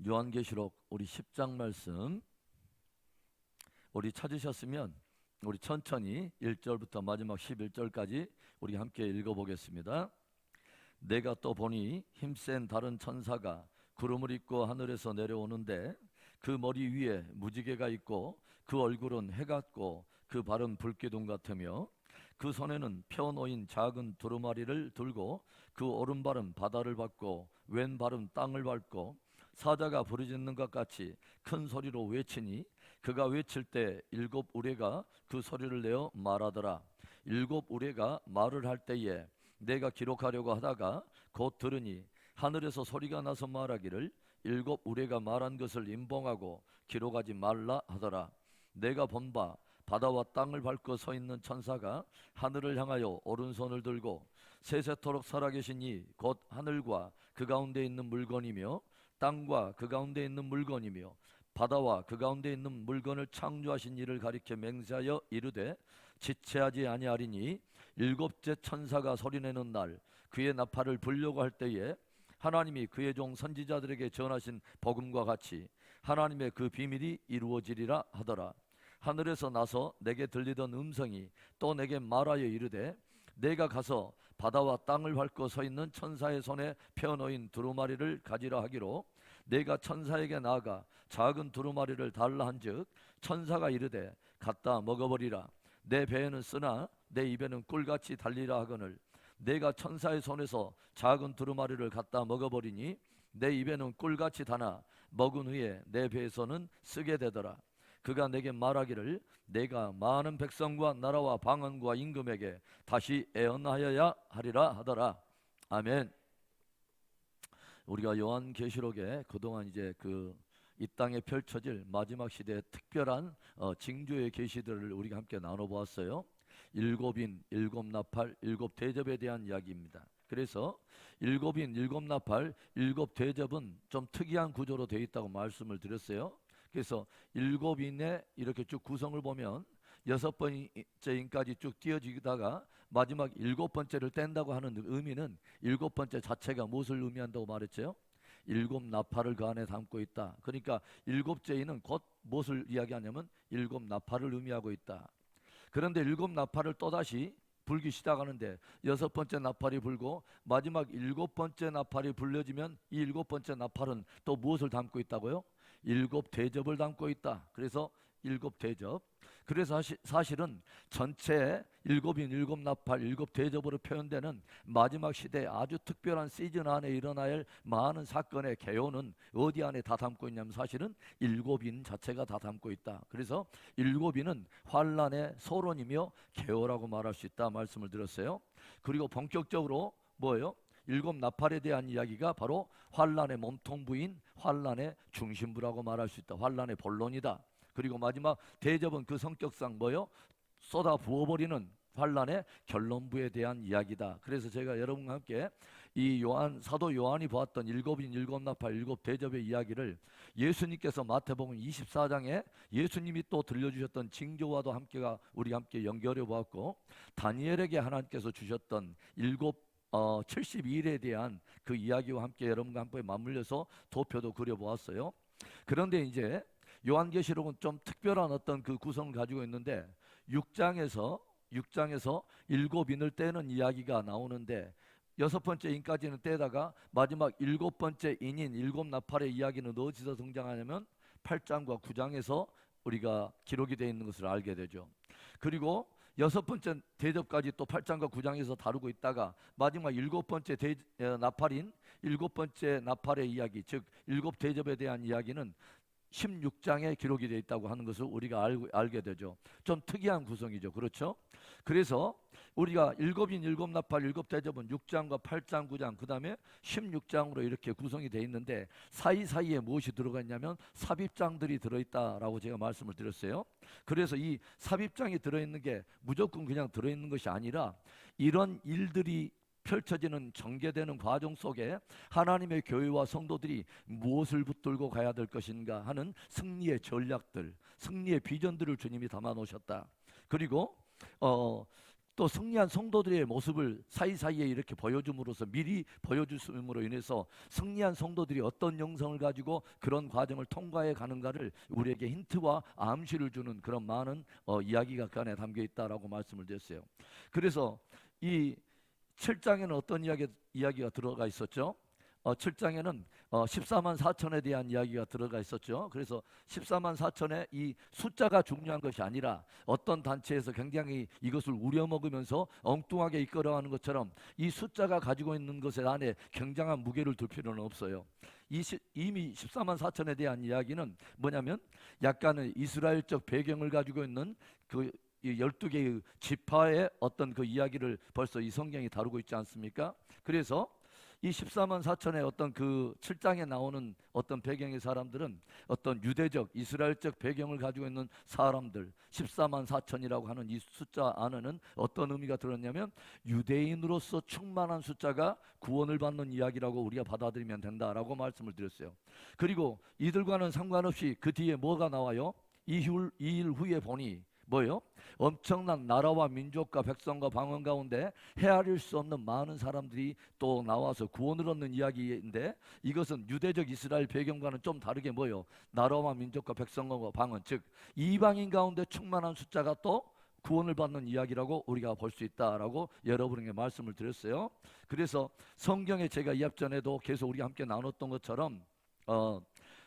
요한계시록 우리 10장 말씀 우리 찾으셨으면 우리 천천히 1절부터 마지막 11절까지 우리 함께 읽어보겠습니다. 내가 또 보니 힘센 다른 천사가 구름을 입고 하늘에서 내려오는데 그 머리 위에 무지개가 있고 그 얼굴은 해 같고 그 발은 불기둥 같으며 그 손에는 펴놓인 작은 두루마리를 들고 그 오른발은 바다를 밟고 왼발은 땅을 밟고 사자가 부르짖는 것 같이 큰 소리로 외치니 그가 외칠 때 일곱 우레가 그 소리를 내어 말하더라. 일곱 우레가 말을 할 때에 내가 기록하려고 하다가 곧 들으니 하늘에서 소리가 나서 말하기를 일곱 우레가 말한 것을 임봉하고 기록하지 말라 하더라. 내가 본 바 바다와 땅을 밟고 서 있는 천사가 하늘을 향하여 오른손을 들고 세세토록 살아계신 이 곧 하늘과 그 가운데 있는 물건이며 땅과 그 가운데 있는 물건이며 바다와 그 가운데 있는 물건을 창조하신 이를 가리켜 맹세하여 이르되 지체하지 아니하리니 일곱째 천사가 소리내는 날 그의 나팔을 불려고 할 때에 하나님이 그의 종 선지자들에게 전하신 복음과 같이 하나님의 그 비밀이 이루어지리라 하더라. 하늘에서 나서 내게 들리던 음성이 또 내게 말하여 이르되 내가 가서 바다와 땅을 밟고 서 있는 천사의 손에 펴놓인 두루마리를 가지라 하기로 내가 천사에게 나아가 작은 두루마리를 달라 한즉 천사가 이르되 갖다 먹어버리라. 내 배에는 쓰나 내 입에는 꿀같이 달리라 하거늘 내가 천사의 손에서 작은 두루마리를 갖다 먹어버리니 내 입에는 꿀같이 다나 먹은 후에 내 배에서는 쓰게 되더라. 그가 내게 말하기를 내가 많은 백성과 나라와 방언과 임금에게 다시 애언하여야 하리라 하더라. 아멘. 우리가 요한계시록에 그동안 이제 이 땅에 펼쳐질 마지막 시대의 특별한 징조의 계시들을 우리가 함께 나눠보았어요. 일곱인, 일곱 나팔, 일곱 대접에 대한 이야기입니다. 그래서 일곱인, 일곱 나팔, 일곱 대접은 좀 특이한 구조로 되어 있다고 말씀을 드렸어요. 그래서 일곱인의 이렇게 쭉 구성을 보면 여섯 번째 인까지 쭉 띄어지다가 마지막 일곱 번째를 뗀다고 하는 의미는 일곱 번째 자체가 무엇을 의미한다고 말했죠? 일곱 나팔을 그 안에 담고 있다. 그러니까 일곱째 인은 곧 무엇을 이야기하냐면 일곱 나팔을 의미하고 있다. 그런데 일곱 나팔을 또다시 불기 시작하는데 여섯 번째 나팔이 불고 마지막 일곱 번째 나팔이 불려지면 이 일곱 번째 나팔은 또 무엇을 담고 있다고요? 일곱 대접을 담고 있다. 그래서 일곱 대접. 그래서 사실은 전체 일곱인 일곱 나팔 일곱 대접으로 표현되는 마지막 시대의 아주 특별한 시즌 안에 일어나야 할 많은 사건의 개요는 어디 안에 다 담고 있냐면 사실은 일곱인 자체가 다 담고 있다. 그래서 일곱인은 환란의 소론이며 개요라고 말할 수 있다 말씀을 드렸어요. 그리고 본격적으로 뭐예요? 일곱 나팔에 대한 이야기가 바로 환란의 몸통부인 환란의 중심부라고 말할 수 있다. 환란의 본론이다. 그리고 마지막 대접은 그 성격상 뭐요? 쏟아 부어버리는 환란의 결론부에 대한 이야기다. 그래서 제가 여러분과 함께 이 사도 요한이 보았던 일곱인 일곱 나팔 일곱 대접의 이야기를 예수님께서 마태복음 24장에 예수님이 또 들려주셨던 징조와도 우리가 함께 연결해 보았고 다니엘에게 하나님께서 주셨던 72일에 대한 그 이야기와 함께 여러분과 함께 맞물려서 도표도 그려보았어요. 그런데 이제 요한계시록은 좀 특별한 어떤 그 구성을 가지고 있는데 6장에서 일곱인을 떼는 이야기가 나오는데 여섯 번째 인까지는 떼다가 마지막 일곱 번째 인인 일곱 나팔의 이야기는 어디서 등장하냐면 8장과 9장에서 우리가 기록이 되어 있는 것을 알게 되죠. 그리고 여섯 번째 대접까지 또 8장과 9장에서 다루고 있다가 마지막 일곱 번째 나팔인 일곱 번째 나팔의 이야기, 즉 일곱 대접에 대한 이야기는 16장에 기록이 되어 있다고 하는 것을 우리가 알게 되죠. 좀 특이한 구성이죠. 그렇죠? 그래서 우리가 일곱인 일곱 나팔 일곱 대접은 6장과 8장 9장 그 다음에 16장으로 이렇게 구성이 되어 있는데 사이사이에 무엇이 들어가 있냐면 삽입장들이 들어있다라고 제가 말씀을 드렸어요. 그래서 이 삽입장이 들어있는 게 무조건 그냥 들어있는 것이 아니라 이런 일들이 펼쳐지는 전개되는 과정 속에 하나님의 교회와 성도들이 무엇을 붙들고 가야 될 것인가 하는 승리의 전략들, 승리의 비전들을 주님이 담아 놓으셨다. 그리고 또 승리한 성도들의 모습을 사이사이에 이렇게 보여줌으로써 미리 보여줌으로 인해서 승리한 성도들이 어떤 영성을 가지고 그런 과정을 통과해 가는가를 우리에게 힌트와 암시를 주는 그런 많은 이야기가 그 안에 담겨 있다라고 말씀을 드렸어요. 그래서 이 7장에는 어떤 이야기가 들어가 있었죠? 7장에는 14만 4천에 대한 이야기가 들어가 있었죠. 그래서 14만 4천의 이 숫자가 중요한 것이 아니라 어떤 단체에서 굉장히 이것을 우려먹으면서 엉뚱하게 이끌어가는 것처럼 이 숫자가 가지고 있는 것에 안에 굉장한 무게를 둘 필요는 없어요. 이미 14만 4천에 대한 이야기는 뭐냐면 약간의 이스라엘적 배경을 가지고 있는 그 12개의 지파의 어떤 그 이야기를 벌써 이 성경이 다루고 있지 않습니까? 그래서 이 14만 4천의 어떤 그 7장에 나오는 어떤 배경의 사람들은 어떤 유대적 이스라엘적 배경을 가지고 있는 사람들, 14만 4천이라고 하는 이 숫자 안에는 어떤 의미가 들었냐면 유대인으로서 충만한 숫자가 구원을 받는 이야기라고 우리가 받아들이면 된다라고 말씀을 드렸어요. 그리고 이들과는 상관없이 그 뒤에 뭐가 나와요? 이 일 후에 보니 뭐요? 엄청난 나라와 민족과 백성과 방언 가운데 헤아릴 수 없는 많은 사람들이 또 나와서 구원을 얻는 이야기인데, 이것은 유대적 이스라엘 배경과는 좀 다르게 뭐요? 나라와 민족과 백성과 방언, 즉 이방인 가운데 충만한 숫자가 또 구원을 받는 이야기라고 우리가 볼 수 있다라고 여러분에게 말씀을 드렸어요. 그래서 성경에 제가 이 앞전에도 계속 우리가 함께 나눴던 것처럼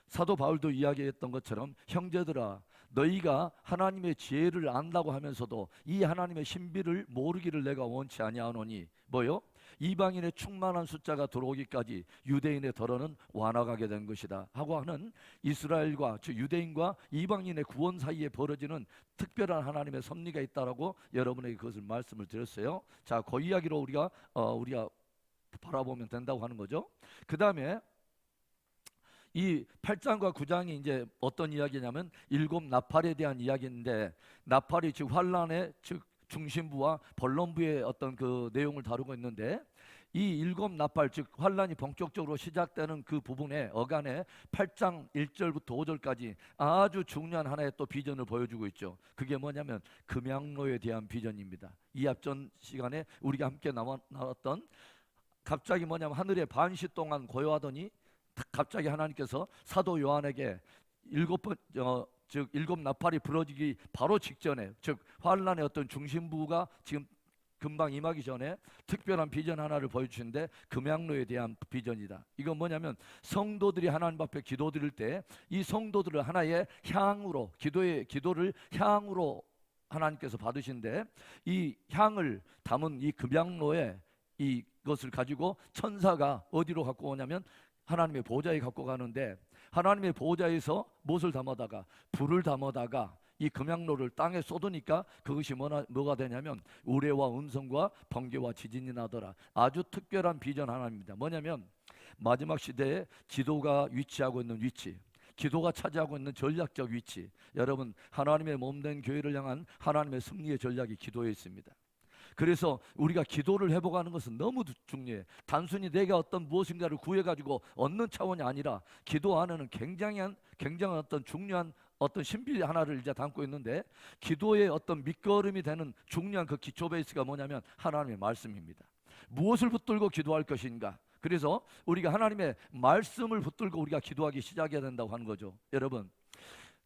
사도 바울도 이야기했던 것처럼 형제들아 너희가 하나님의 지혜를 안다고 하면서도 이 하나님의 신비를 모르기를 내가 원치 아니하노니 뭐요? 이방인의 충만한 숫자가 들어오기까지 유대인의 덜어는 완화가게 된 것이다 하고 하는 이스라엘과 즉 유대인과 이방인의 구원 사이에 벌어지는 특별한 하나님의 섭리가 있다라고 여러분에게 그것을 말씀을 드렸어요. 자, 그 이야기로 우리가 바라보면 된다고 하는 거죠. 그 다음에 이 8장과 9장이 이제 어떤 이야기냐면 일곱 나팔에 대한 이야기인데, 나팔이 즉 환란의 즉 중심부와 본론부의 어떤 그 내용을 다루고 있는데, 이 일곱 나팔 즉 환란이 본격적으로 시작되는 그 부분에 어간에 8장 1절부터 5절까지 아주 중요한 하나의 또 비전을 보여주고 있죠. 그게 뭐냐면 금양로에 대한 비전입니다. 이 앞전 시간에 우리가 함께 나왔던 갑자기 뭐냐면 하늘에 반시 동안 고요하더니 갑자기 하나님께서 사도 요한에게 일곱 나팔이 부러지기 바로 직전에, 즉 환란의 어떤 중심부가 지금 금방 임하기 전에 특별한 비전 하나를 보여주시는데 금양로에 대한 비전이다. 이건 뭐냐면 성도들이 하나님 앞에 기도드릴 때 이 성도들을 하나의 향으로 기도를 향으로 하나님께서 받으신데, 이 향을 담은 이 금양로에 이것을 가지고 천사가 어디로 갖고 오냐면 하나님의 보좌에 갖고 가는데, 하나님의 보좌에서 무엇을 담아다가 불을 담아다가 이 금양로를 땅에 쏟으니까 그것이 뭐가 되냐면 우레와 운성과 번개와 지진이 나더라. 아주 특별한 비전 하나입니다. 뭐냐면 마지막 시대에 기도가 위치하고 있는 위치, 기도가 차지하고 있는 전략적 위치, 여러분 하나님의 몸된 교회를 향한 하나님의 승리의 전략이 기도에 있습니다. 그래서 우리가 기도를 회복하는 것은 너무 중요해. 단순히 내가 어떤 무엇인가를 구해가지고 얻는 차원이 아니라 기도 안에는 굉장한 어떤 중요한 어떤 신비 하나를 이제 담고 있는데, 기도의 어떤 밑거름이 되는 중요한 그 기초 베이스가 뭐냐면 하나님의 말씀입니다. 무엇을 붙들고 기도할 것인가? 그래서 우리가 하나님의 말씀을 붙들고 우리가 기도하기 시작해야 된다고 하는 거죠. 여러분,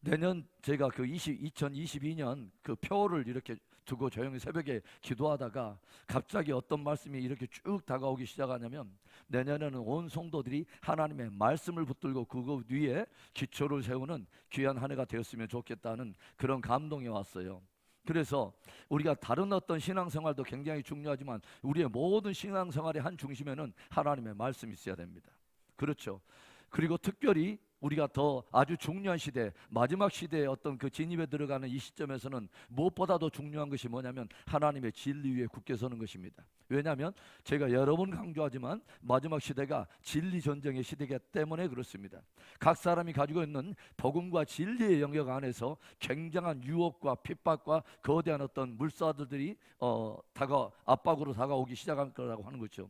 내년 제가 그 2022년 그 표를 이렇게 두고 조용히 새벽에 기도하다가 갑자기 어떤 말씀이 이렇게 쭉 다가오기 시작하냐면, 내년에는 온 성도들이 하나님의 말씀을 붙들고 그거 위에 기초를 세우는 귀한 한 해가 되었으면 좋겠다는 그런 감동이 왔어요. 그래서 우리가 다른 어떤 신앙생활도 굉장히 중요하지만 우리의 모든 신앙생활의 한 중심에는 하나님의 말씀이 있어야 됩니다. 그렇죠. 그리고 특별히 우리가 더 아주 중요한 시대, 마지막 시대의 어떤 그 진입에 들어가는 이 시점에서는 무엇보다도 중요한 것이 뭐냐면 하나님의 진리 위에 굳게 서는 것입니다. 왜냐하면 제가 여러 번 강조하지만 마지막 시대가 진리 전쟁의 시대이기 때문에 그렇습니다. 각 사람이 가지고 있는 복음과 진리의 영역 안에서 굉장한 유혹과 핍박과 거대한 어떤 물사들이 압박으로 다가오기 시작할 거라고 하는 거죠.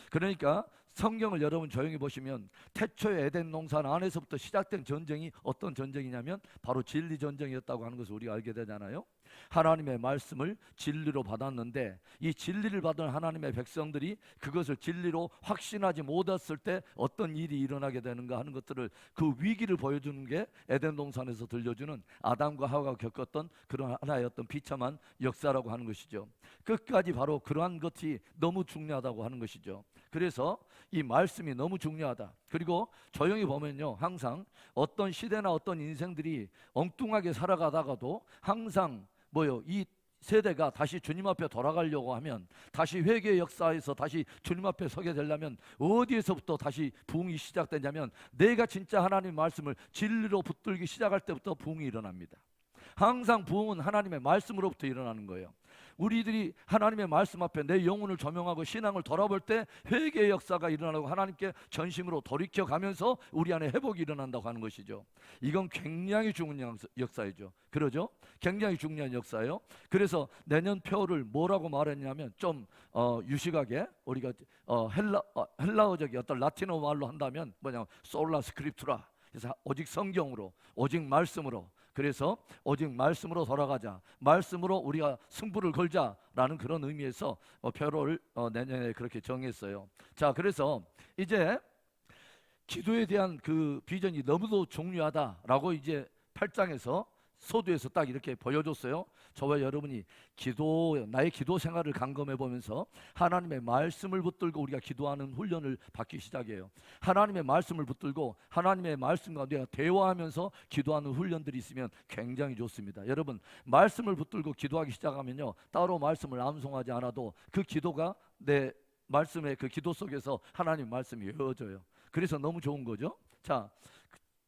그러니까 성경을 여러분 조용히 보시면 태초의 에덴 동산 안에서부터 시작된 전쟁이 어떤 전쟁이냐면 바로 진리 전쟁이었다고 하는 것을 우리가 알게 되잖아요. 하나님의 말씀을 진리로 받았는데 이 진리를 받은 하나님의 백성들이 그것을 진리로 확신하지 못했을 때 어떤 일이 일어나게 되는가 하는 것들을, 그 위기를 보여주는 게 에덴 동산에서 들려주는 아담과 하와가 겪었던 그런 하나의 어떤 비참한 역사라고 하는 것이죠. 끝까지 바로 그러한 것이 너무 중요하다고 하는 것이죠. 그래서 이 말씀이 너무 중요하다. 그리고 조용히 보면요, 항상 어떤 시대나 어떤 인생들이 엉뚱하게 살아가다가도 항상 이 세대가 다시 주님 앞에 돌아가려고 하면, 다시 회개의 역사에서 다시 주님 앞에 서게 되려면 어디에서부터 다시 부흥이 시작되냐면, 내가 진짜 하나님의 말씀을 진리로 붙들기 시작할 때부터 부흥이 일어납니다. 항상 부흥은 하나님의 말씀으로부터 일어나는 거예요. 우리들이 하나님의 말씀 앞에 내 영혼을 조명하고 신앙을 돌아볼 때 회개의 역사가 일어나고 하나님께 전심으로 돌이켜가면서 우리 안에 회복이 일어난다고 하는 것이죠. 이건 굉장히 중요한 역사이죠. 그러죠? 굉장히 중요한 역사예요. 그래서 내년 표를 뭐라고 말했냐면, 좀 유식하게 우리가 헬라어적인 어떤 라틴어 말로 한다면 뭐냐면 솔라 스크립투라. 그래서 오직 성경으로, 오직 말씀으로, 그래서 오직 말씀으로 돌아가자, 말씀으로 우리가 승부를 걸자라는 그런 의미에서 표를 내년에 그렇게 정했어요. 자, 그래서 이제 기도에 대한 그 비전이 너무도 중요하다라고 이제 8장에서 소두에서 딱 이렇게 보여줬어요. 저와 여러분이 나의 기도 생활을 감검해 보면서 하나님의 말씀을 붙들고 우리가 기도하는 훈련을 받기 시작해요. 하나님의 말씀을 붙들고 하나님의 말씀과 내가 대화하면서 기도하는 훈련들이 있으면 굉장히 좋습니다. 여러분, 말씀을 붙들고 기도하기 시작하면요, 따로 말씀을 암송하지 않아도 그 기도가 내 말씀의 그 기도 속에서 하나님 말씀이 이어져요. 그래서 너무 좋은 거죠. 자,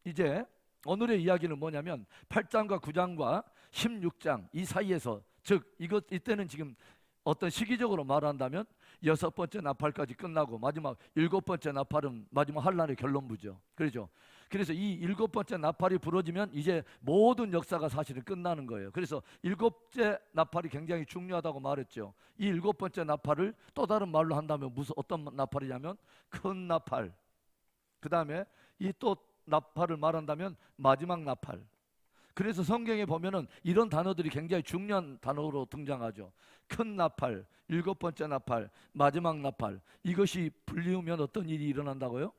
이제 오늘의 이야기는 뭐냐면 8장과 9장과 16장 이 사이에서, 즉 이때는 지금 어떤 시기적으로 말한다면 6번째 나팔까지 끝나고 마지막 7번째 나팔은 마지막 환란의 결론부죠. 그렇죠? 그래서 이 7번째 나팔이 부러지면 이제 모든 역사가 사실은 끝나는 거예요. 그래서 7번째 나팔이 굉장히 중요하다고 말했죠. 이 7번째 나팔을 또 다른 말로 한다면 어떤 나팔이냐면 큰 나팔, 그 다음에 이 또 나팔을 말한다면 마지막 나팔. 그래서 성경에 보면은 이런 단어들이 굉장히 중요한 단어로 등장하죠. 큰 나팔, 7번째 나팔, 마지막 나팔. 이것이 불리우면 어떤 일이 일어난다고요?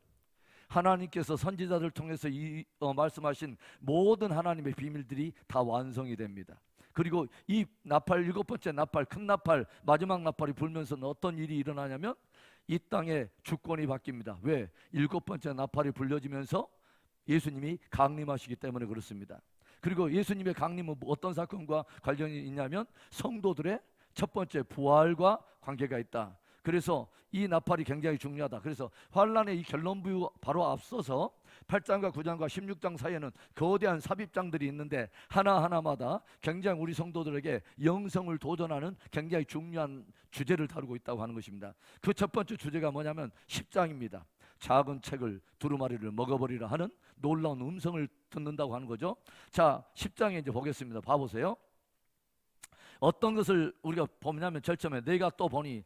하나님께서 선지자들 통해서 말씀하신 모든 하나님의 비밀들이 다 완성이 됩니다. 그리고 이 나팔, 7번째 나팔, 큰 나팔, 마지막 나팔이 불면서는 어떤 일이 일어나냐면 이 땅의 주권이 바뀝니다. 왜? 7번째 나팔이 불려지면서 예수님이 강림하시기 때문에 그렇습니다. 그리고 예수님의 강림은 어떤 사건과 관련이 있냐면 성도들의 첫 번째 부활과 관계가 있다. 그래서 이 나팔이 굉장히 중요하다. 그래서 환란의 이 결론부 바로 앞서서 8장과 9장과 16장 사이에는 거대한 삽입장들이 있는데 하나하나마다 굉장히 우리 성도들에게 영성을 도전하는 굉장히 중요한 주제를 다루고 있다고 하는 것입니다. 그 첫 번째 주제가 뭐냐면 10장입니다. 작은 책을 두루마리를 먹어버리라 하는 놀라운 음성을 듣는다고 하는 거죠. 자, 10장에 이제 보겠습니다. 봐보세요. 어떤 것을 우리가 보냐면 절점에 내가 또 보니,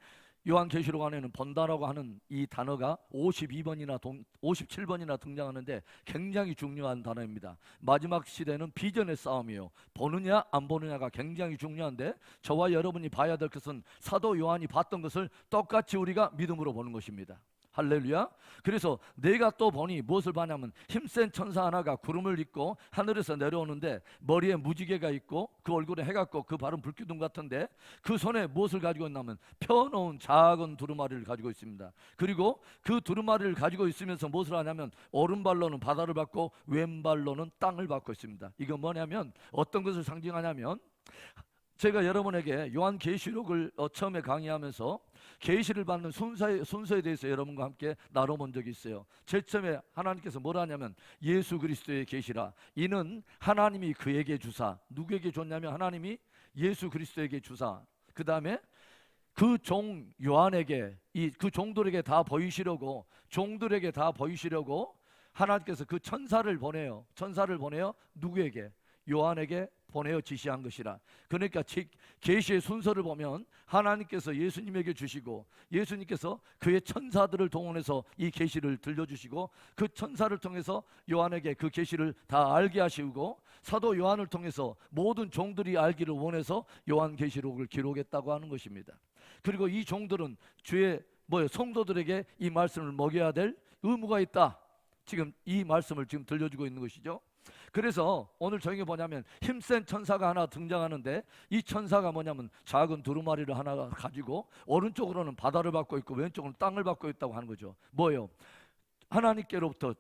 요한계시록 안에는 본다라고 하는 이 단어가 57번이나 등장하는데 굉장히 중요한 단어입니다. 마지막 시대는 비전의 싸움이에요. 보느냐 안 보느냐가 굉장히 중요한데, 저와 여러분이 봐야 될 것은 사도 요한이 봤던 것을 똑같이 우리가 믿음으로 보는 것입니다. 할렐루야. 그래서 내가 또 보니 무엇을 봐냐면 힘센 천사 하나가 구름을 입고 하늘에서 내려오는데 머리에 무지개가 있고 그 얼굴에 해가 있고 그 발은 불기둥 같은데 그 손에 무엇을 가지고 있냐면 펴놓은 작은 두루마리를 가지고 있습니다. 그리고 그 두루마리를 가지고 있으면서 무엇을 하냐면 오른발로는 바다를 밟고 왼발로는 땅을 밟고 있습니다. 이건 뭐냐면 어떤 것을 상징하냐면, 제가 여러분에게 요한계시록을 처음에 강의하면서 계시를 받는 순서에 대해서 여러분과 함께 나눠본 적이 있어요. 제일 처음에 하나님께서 뭐라 하냐면 예수 그리스도의 계시라. 이는 하나님이 그에게 주사, 누구에게 줬냐면 하나님이 예수 그리스도에게 주사, 그 다음에 그 종 요한에게, 그 종들에게 다 보이시려고, 하나님께서 그 천사를 보내요. 누구에게? 요한에게 보내어 지시한 것이라. 그러니까 계시의 순서를 보면 하나님께서 예수님에게 주시고, 예수님께서 그의 천사들을 동원해서 이 계시를 들려주시고, 그 천사를 통해서 요한에게 그 계시를 다 알게 하시고, 사도 요한을 통해서 모든 종들이 알기를 원해서 요한계시록을 기록했다고 하는 것입니다. 그리고 이 종들은 주의 성도들에게 이 말씀을 먹여야 될 의무가 있다. 지금 이 말씀을 지금 들려주고 있는 것이죠. 그래서 오늘 저녁에 뭐냐면 힘센 천사가 하나 등장하는데, 이 천사가 뭐냐면 작은 두루마리를 하나 가지고 오른쪽으로는 바다를 받고 있고 왼쪽으로는 땅을 받고 있다고 하는 거죠. 뭐요? 하나님께로부터,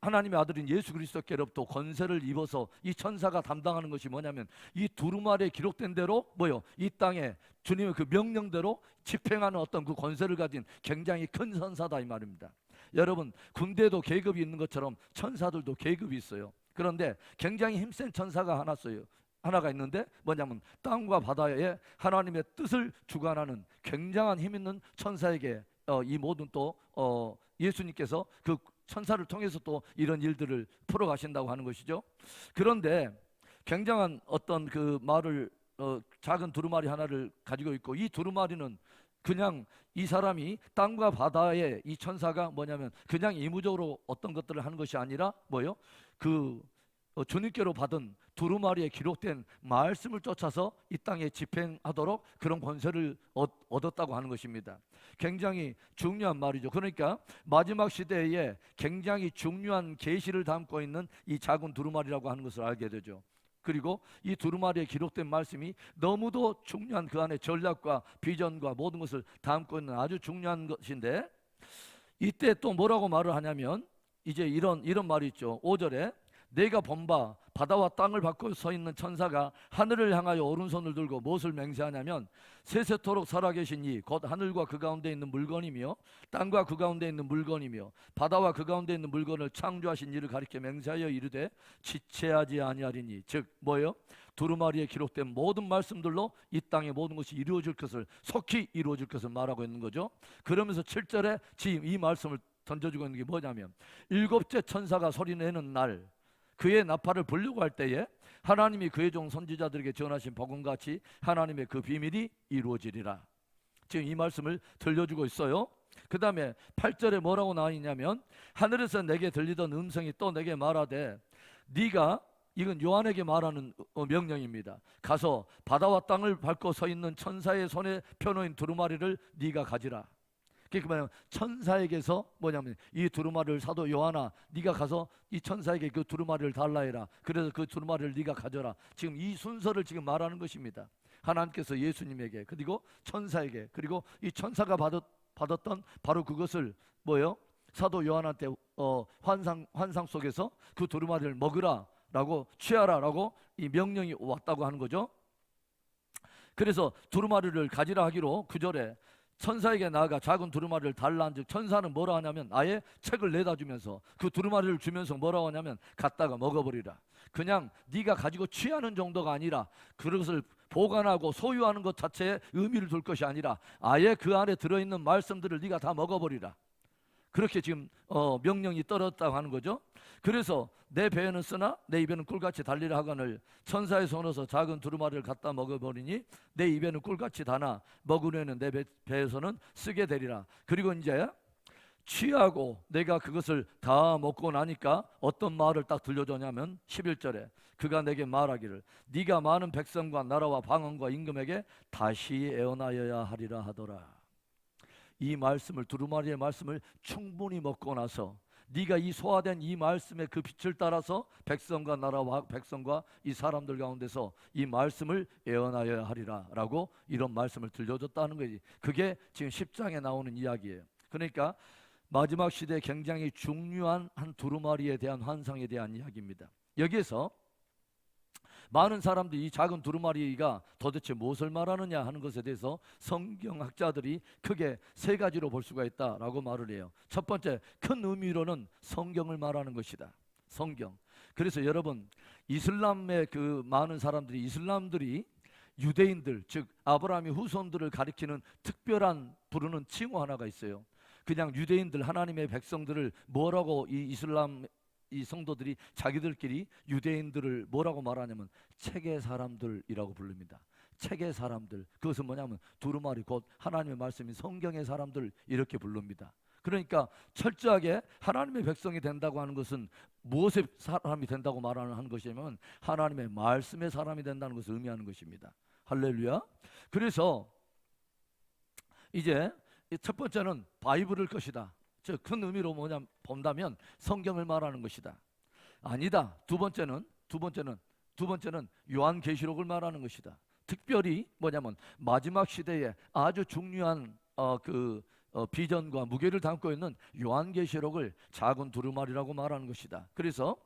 하나님의 아들인 예수 그리스도께로부터 권세를 입어서 이 천사가 담당하는 것이 뭐냐면, 이 두루마리에 기록된 대로 이 땅에 주님의 그 명령대로 집행하는 어떤 그 권세를 가진 굉장히 큰 천사다, 이 말입니다. 여러분, 군대에도 계급이 있는 것처럼 천사들도 계급이 있어요. 그런데 굉장히 힘센 천사가 하나가 있는데 뭐냐면 땅과 바다에 하나님의 뜻을 주관하는 굉장한 힘 있는 천사에게 이 모든 또 예수님께서 그 천사를 통해서 또 이런 일들을 풀어 가신다고 하는 것이죠. 그런데 굉장한 어떤 그 말을 작은 두루마리 하나를 가지고 있고, 이 두루마리는 그냥 이 사람이 땅과 바다에 이 천사가 뭐냐면 그냥 의무적으로 어떤 것들을 하는 것이 아니라 그 주님께로 받은 두루마리에 기록된 말씀을 쫓아서 이 땅에 집행하도록 그런 권세를 얻었다고 하는 것입니다. 굉장히 중요한 말이죠. 그러니까 마지막 시대에 굉장히 중요한 계시를 담고 있는 이 작은 두루마리라고 하는 것을 알게 되죠. 그리고 이 두루마리에 기록된 말씀이 너무도 중요한, 그 안에 전략과 비전과 모든 것을 담고 있는 아주 중요한 것인데, 이때 또 뭐라고 말을 하냐면 이제 이런 말이 있죠. 5절에 내가 본바 바다와 땅을 받고 서 있는 천사가 하늘을 향하여 오른손을 들고 무엇을 맹세하냐면, 세세토록 살아계신 이 곧 하늘과 그 가운데 있는 물건이며 땅과 그 가운데 있는 물건이며 바다와 그 가운데 있는 물건을 창조하신 이를 가리켜 맹세하여 이르되 지체하지 아니하리니. 즉 두루마리에 기록된 모든 말씀들로 이 땅의 모든 것이 이루어질 것을, 속히 이루어질 것을 말하고 있는 거죠. 그러면서 7절에 지금 이 말씀을 던져주고 있는 게 뭐냐면, 일곱째 천사가 소리내는 날 그의 나팔을 불려고 할 때에 하나님이 그의 종 선지자들에게 전하신 복음같이 하나님의 그 비밀이 이루어지리라. 지금 이 말씀을 들려주고 있어요. 그 다음에 8절에 뭐라고 나와 있냐면, 하늘에서 내게 들리던 음성이 또 내게 말하되 네가, 이건 요한에게 말하는 명령입니다. 가서 바다와 땅을 밟고 서 있는 천사의 손에 펴놓인 두루마리를 네가 가지라. 그러니까 천사에게서 뭐냐면 이 두루마리를, 사도 요한아 네가 가서 이 천사에게 그 두루마리를 달라 해라. 그래서 그 두루마리를 네가 가져라. 지금 이 순서를 지금 말하는 것입니다. 하나님께서 예수님에게, 그리고 천사에게, 그리고 이 천사가 받았던 바로 그것을 사도 요한한테 환상 속에서 그 두루마리를 먹으라 라고, 취하라 라고 이 명령이 왔다고 하는 거죠. 그래서 두루마리를 가지라 하기로 9절에 천사에게 나아가 작은 두루마리를 달라 한즉 천사는 뭐라 하냐면 아예 책을 내다 주면서 그 두루마리를 주면서 뭐라고 하냐면 갖다가 먹어버리라. 그냥 네가 가지고 취하는 정도가 아니라 그것을 보관하고 소유하는 것 자체에 의미를 둘 것이 아니라 아예 그 안에 들어있는 말씀들을 네가 다 먹어버리라. 그렇게 지금 명령이 떨어졌다고 하는 거죠. 그래서 내 배에는 쓰나 내 입에는 꿀같이 달리라 하거늘 천사의 손에서 작은 두루마리를 갖다 먹어버리니 내 입에는 꿀같이 다나 먹으려는 내 배에서는 쓰게 되리라. 그리고 이제 취하고 내가 그것을 다 먹고 나니까 어떤 말을 딱 들려줬냐면 11절에 그가 내게 말하기를 네가 많은 백성과 나라와 방언과 임금에게 다시 애원하여야 하리라 하더라. 이 말씀을, 두루마리의 말씀을 충분히 먹고 나서 네가 이 소화된 이 말씀의 그 빛을 따라서 백성과 나라와 백성과 이 사람들 가운데서 이 말씀을 애원하여야 하리라 라고 이런 말씀을 들려줬다는 거지. 그게 지금 10장에 나오는 이야기예요. 그러니까 마지막 시대에 굉장히 중요한 한 두루마리에 대한 환상에 대한 이야기입니다. 여기에서 많은 사람들이 이 작은 두루마리가 도대체 무엇을 말하느냐 하는 것에 대해서 성경학자들이 크게 세 가지로 볼 수가 있다라고 말을 해요. 첫 번째, 큰 의미로는 성경을 말하는 것이다. 성경. 그래서 여러분, 이슬람의 그 많은 사람들이, 이슬람들이 유대인들, 즉 아브라함의 후손들을 가리키는 특별한 부르는 칭호 하나가 있어요. 그냥 유대인들, 하나님의 백성들을 뭐라고 이 이슬람 이 성도들이 자기들끼리 유대인들을 뭐라고 말하냐면 책의 사람들이라고 부릅니다. 책의 사람들. 그것은 뭐냐면 두루마리 곧 하나님의 말씀인 성경의 사람들 이렇게 부릅니다. 그러니까 철저하게 하나님의 백성이 된다고 하는 것은 무엇의 사람이 된다고 말하는 것이냐면 하나님의 말씀의 사람이 된다는 것을 의미하는 것입니다. 할렐루야. 그래서 이제 첫 번째는 바이블일 것이다. 즉 큰 의미로 뭐냐 본다면 성경을 말하는 것이다. 아니다. 두 번째는 요한계시록을 말하는 것이다. 특별히 뭐냐면 마지막 시대에 아주 중요한 비전과 무게를 담고 있는 요한계시록을 작은 두루마리라고 말하는 것이다. 그래서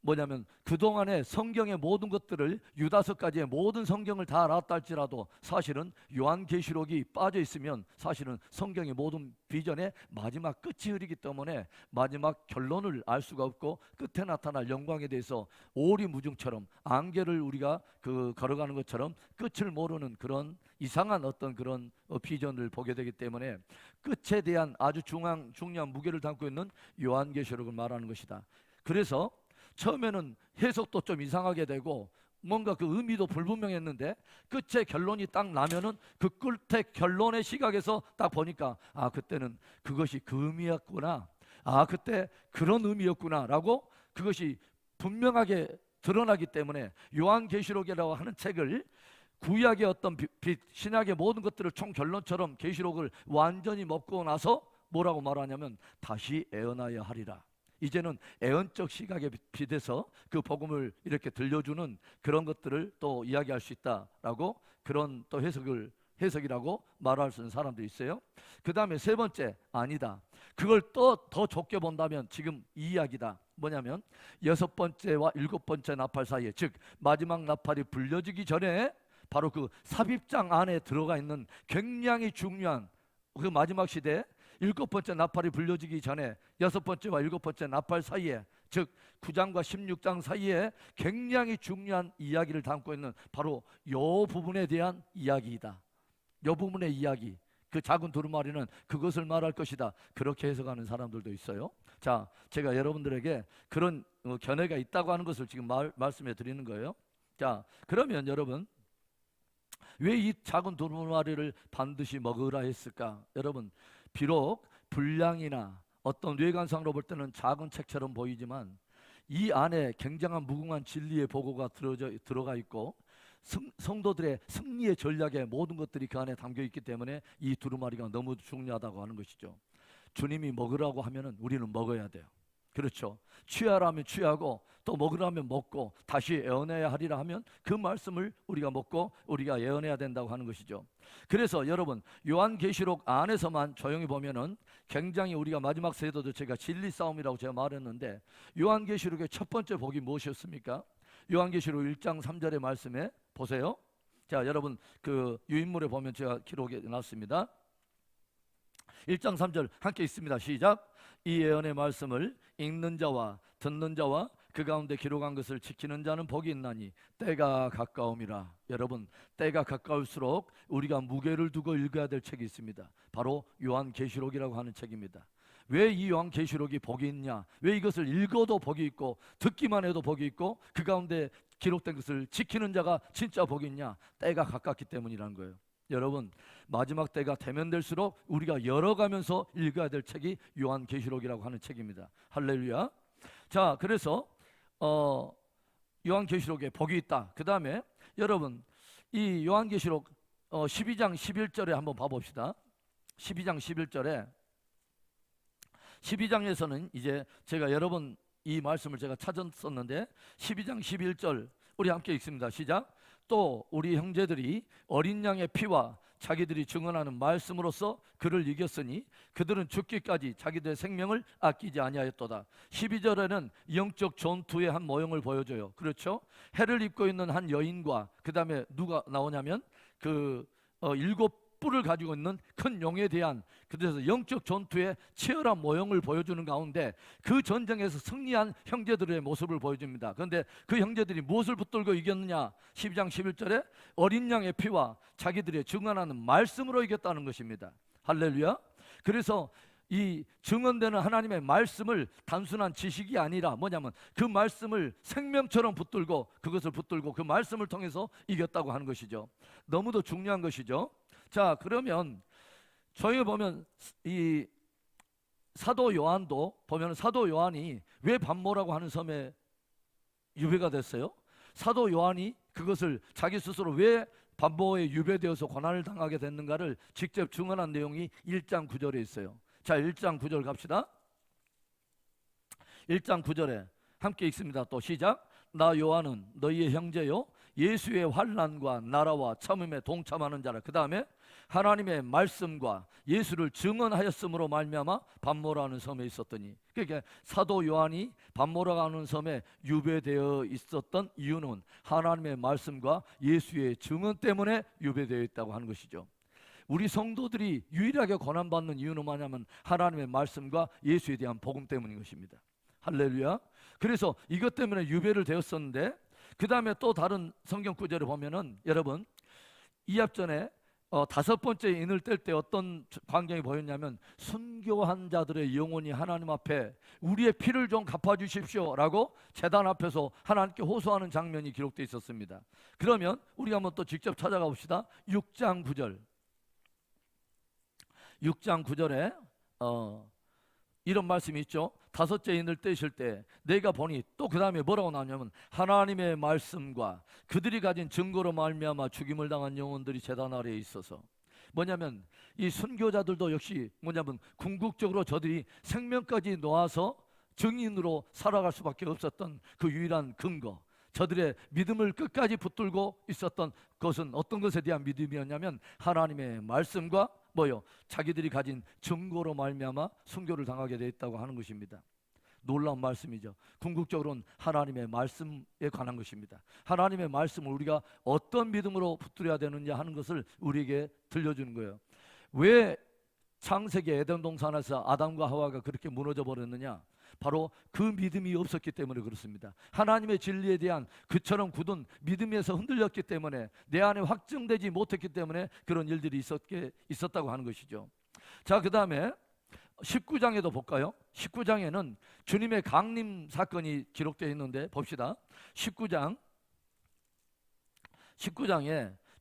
뭐냐면 그동안의 성경의 모든 것들을 유다서까지의 모든 성경을 다 알았다 할지라도 사실은 요한계시록이 빠져 있으면 사실은 성경의 모든 비전의 마지막 끝이 흐리기 때문에 마지막 결론을 알 수가 없고 끝에 나타날 영광에 대해서 오리무중처럼 안개를 우리가 걸어가는 것처럼 끝을 모르는 그런 이상한 어떤 그런 비전을 보게 되기 때문에 끝에 대한 아주 중요한 무게를 담고 있는 요한계시록을 말하는 것이다. 그래서 처음에는 해석도 좀 이상하게 되고 뭔가 그 의미도 불분명했는데 끝에 결론이 딱 나면은 그 끝의 결론의 시각에서 딱 보니까 그때는 그것이 그 의미였구나, 그때 그런 의미였구나 라고 그것이 분명하게 드러나기 때문에 요한계시록이라고 하는 책을 구약의 어떤 빛, 신약의 모든 것들을 총 결론처럼 계시록을 완전히 먹고 나서 뭐라고 말하냐면 다시 애어나야 하리라. 이제는 애언적 시각에 비대서 그 복음을 이렇게 들려주는 그런 것들을 또 이야기할 수 있다라고 그런 또 해석이라고 말할 수 있는 사람도 있어요. 그 다음에 세 번째, 아니다. 그걸 또 더 좁게 본다면 지금 이 이야기다. 뭐냐면 여섯 번째와 일곱 번째 나팔 사이에, 즉 마지막 나팔이 불려지기 전에 바로 그 삽입장 안에 들어가 있는 굉장히 중요한 그 마지막 시대에 일곱 번째 나팔이 불려지기 전에 여섯 번째와 일곱 번째 나팔 사이에, 즉 9장과 16장 사이에 굉장히 중요한 이야기를 담고 있는 바로 요 부분에 대한 이야기이다. 요 부분의 이야기, 그 작은 두루마리는 그것을 말할 것이다. 그렇게 해석하는 사람들도 있어요. 자, 제가 여러분들에게 그런 견해가 있다고 하는 것을 지금 말씀해 드리는 거예요. 자, 그러면 여러분 왜 이 작은 두루마리를 반드시 먹으라 했을까? 여러분, 비록 분량이나 어떤 뇌관상으로 볼 때는 작은 책처럼 보이지만 이 안에 굉장한 무궁한 진리의 보고가 들어가 있고 성도들의 승리의 전략의 모든 것들이 그 안에 담겨 있기 때문에 이 두루마리가 너무 중요하다고 하는 것이죠. 주님이 먹으라고 하면은 우리는 먹어야 돼요. 그렇죠. 취하라면 취하고 또 먹으라면 먹고 다시 애어내야 하리라 하면 그 말씀을 우리가 먹고 우리가 애어내야 된다고 하는 것이죠. 그래서 여러분 요한계시록 안에서만 조용히 보면은 굉장히 우리가 마지막 세도도 제가 진리 싸움이라고 제가 말했는데 요한계시록의 첫 번째 복이 무엇이었습니까? 요한계시록 1장 3절의 말씀에 보세요. 자, 여러분 그 유인물에 보면 제가 기록해 놨습니다. 1장 3절 함께 있습니다. 시작. 이 예언의 말씀을 읽는 자와 듣는 자와 그 가운데 기록한 것을 지키는 자는 복이 있나니 때가 가까움이라. 여러분, 때가 가까울수록 우리가 무게를 두고 읽어야 될 책이 있습니다. 바로 요한계시록이라고 하는 책입니다. 왜 이 요한계시록이 복이 있냐? 왜 이것을 읽어도 복이 있고 듣기만 해도 복이 있고 그 가운데 기록된 것을 지키는 자가 진짜 복이 있냐? 때가 가깝기 때문이라는 거예요. 여러분, 마지막 때가 되면 될수록 우리가 열어가면서 읽어야 될 책이 요한계시록이라고 하는 책입니다. 할렐루야. 자, 그래서 요한계시록에 복이 있다. 그 다음에 여러분 이 요한계시록 12장 11절에 한번 봐봅시다. 12장 11절에 12장에서는 이제 제가 여러 번 이 말씀을 제가 찾았었는데 12장 11절 우리 함께 읽습니다. 시작. 또 우리 형제들이 어린 양의 피와 자기들이 증언하는 말씀으로써 그를 이겼으니 그들은 죽기까지 자기들의 생명을 아끼지 아니하였도다. 12절에는 영적 전투의 한 모형을 보여줘요. 그렇죠? 해를 입고 있는 한 여인과 그 다음에 누가 나오냐면 일곱 뿔을 가지고 있는 큰 용에 대한 그래서 영적 전투의 치열한 모형을 보여주는 가운데 그 전쟁에서 승리한 형제들의 모습을 보여줍니다. 그런데 그 형제들이 무엇을 붙들고 이겼느냐? 12장 11절에 어린 양의 피와 자기들의 증언하는 말씀으로 이겼다는 것입니다. 할렐루야. 그래서 이 증언되는 하나님의 말씀을 단순한 지식이 아니라 뭐냐면 그 말씀을 생명처럼 붙들고 그것을 붙들고 그 말씀을 통해서 이겼다고 하는 것이죠. 너무도 중요한 것이죠. 자, 그러면 저희 보면 이 사도 요한도 보면 사도 요한이 왜 반모라고 하는 섬에 유배가 됐어요? 사도 요한이 그것을 자기 스스로 왜 반모에 유배되어서 고난을 당하게 됐는가를 직접 증언한 내용이 1장 9절에 있어요. 자, 1장 9절 갑시다. 1장 9절에 함께 읽습니다. 또 시작. 나 요한은 너희의 형제요 예수의 환난과 나라와 참음에 동참하는 자라. 그 다음에 하나님의 말씀과 예수를 증언하였으므로 말미암아 반모라는 섬에 있었더니, 그러니까 사도 요한이 반모라는 섬에 유배되어 있었던 이유는 하나님의 말씀과 예수의 증언 때문에 유배되어 있다고 하는 것이죠. 우리 성도들이 유일하게 고난받는 이유는 뭐냐면 하나님의 말씀과 예수에 대한 복음 때문인 것입니다. 할렐루야. 그래서 이것 때문에 유배를 되었었는데, 그 다음에 또 다른 성경 구절을 보면은 여러분 이합전에 5번째 인을 뗄 때 어떤 광경이 보였냐면 순교한 자들의 영혼이 하나님 앞에 우리의 피를 좀 갚아주십시오 라고 제단 앞에서 하나님께 호소하는 장면이 기록되어 있었습니다. 그러면 우리가 한번 또 직접 찾아가 봅시다. 6장 9절 6장 9절에 이런 말씀이 있죠. 5째 인을 떼실 때 내가 보니, 또 그 다음에 뭐라고 나오냐면 하나님의 말씀과 그들이 가진 증거로 말미암아 죽임을 당한 영혼들이 제단 아래에 있어서, 뭐냐면 이 순교자들도 역시 뭐냐면 궁극적으로 저들이 생명까지 놓아서 증인으로 살아갈 수밖에 없었던 그 유일한 근거, 저들의 믿음을 끝까지 붙들고 있었던 것은 어떤 것에 대한 믿음이었냐면 하나님의 말씀과 뭐요? 자기들이 가진 증거로 말미암아 순교를 당하게 돼 있다고 하는 것입니다. 놀라운 말씀이죠. 궁극적으로는 하나님의 말씀에 관한 것입니다. 하나님의 말씀을 우리가 어떤 믿음으로 붙들어야 되느냐 하는 것을 우리에게 들려주는 거예요. 왜 창세기 에덴 동산에서 아담과 하와가 그렇게 무너져 버렸느냐? 바로 그 믿음이 없었기 때문에 그렇습니다. 하나님의 진리에 대한 그처럼 굳은 믿음에서 흔들렸기 때문에, 내 안에 확증되지 못했기 때문에 그런 일들이 있었다고 하는 것이죠. 자, 그 다음에 19장에도 볼까요? 19장에는 주님의 강림 사건이 기록되어 있는데 봅시다. 19장에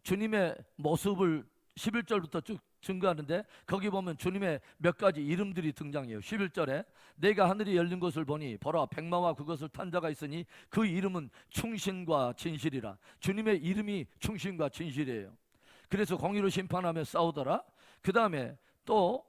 주님의 모습을 11절부터 쭉 증거하는데, 거기 보면 주님의 몇 가지 이름들이 등장해요. 11절에 내가 하늘이 열린 것을 보니 보라 백마와 그것을 탄 자가 있으니 그 이름은 충신과 진실이라. 주님의 이름이 충신과 진실이에요. 그래서 공의로 심판하며 싸우더라. 그 다음에 또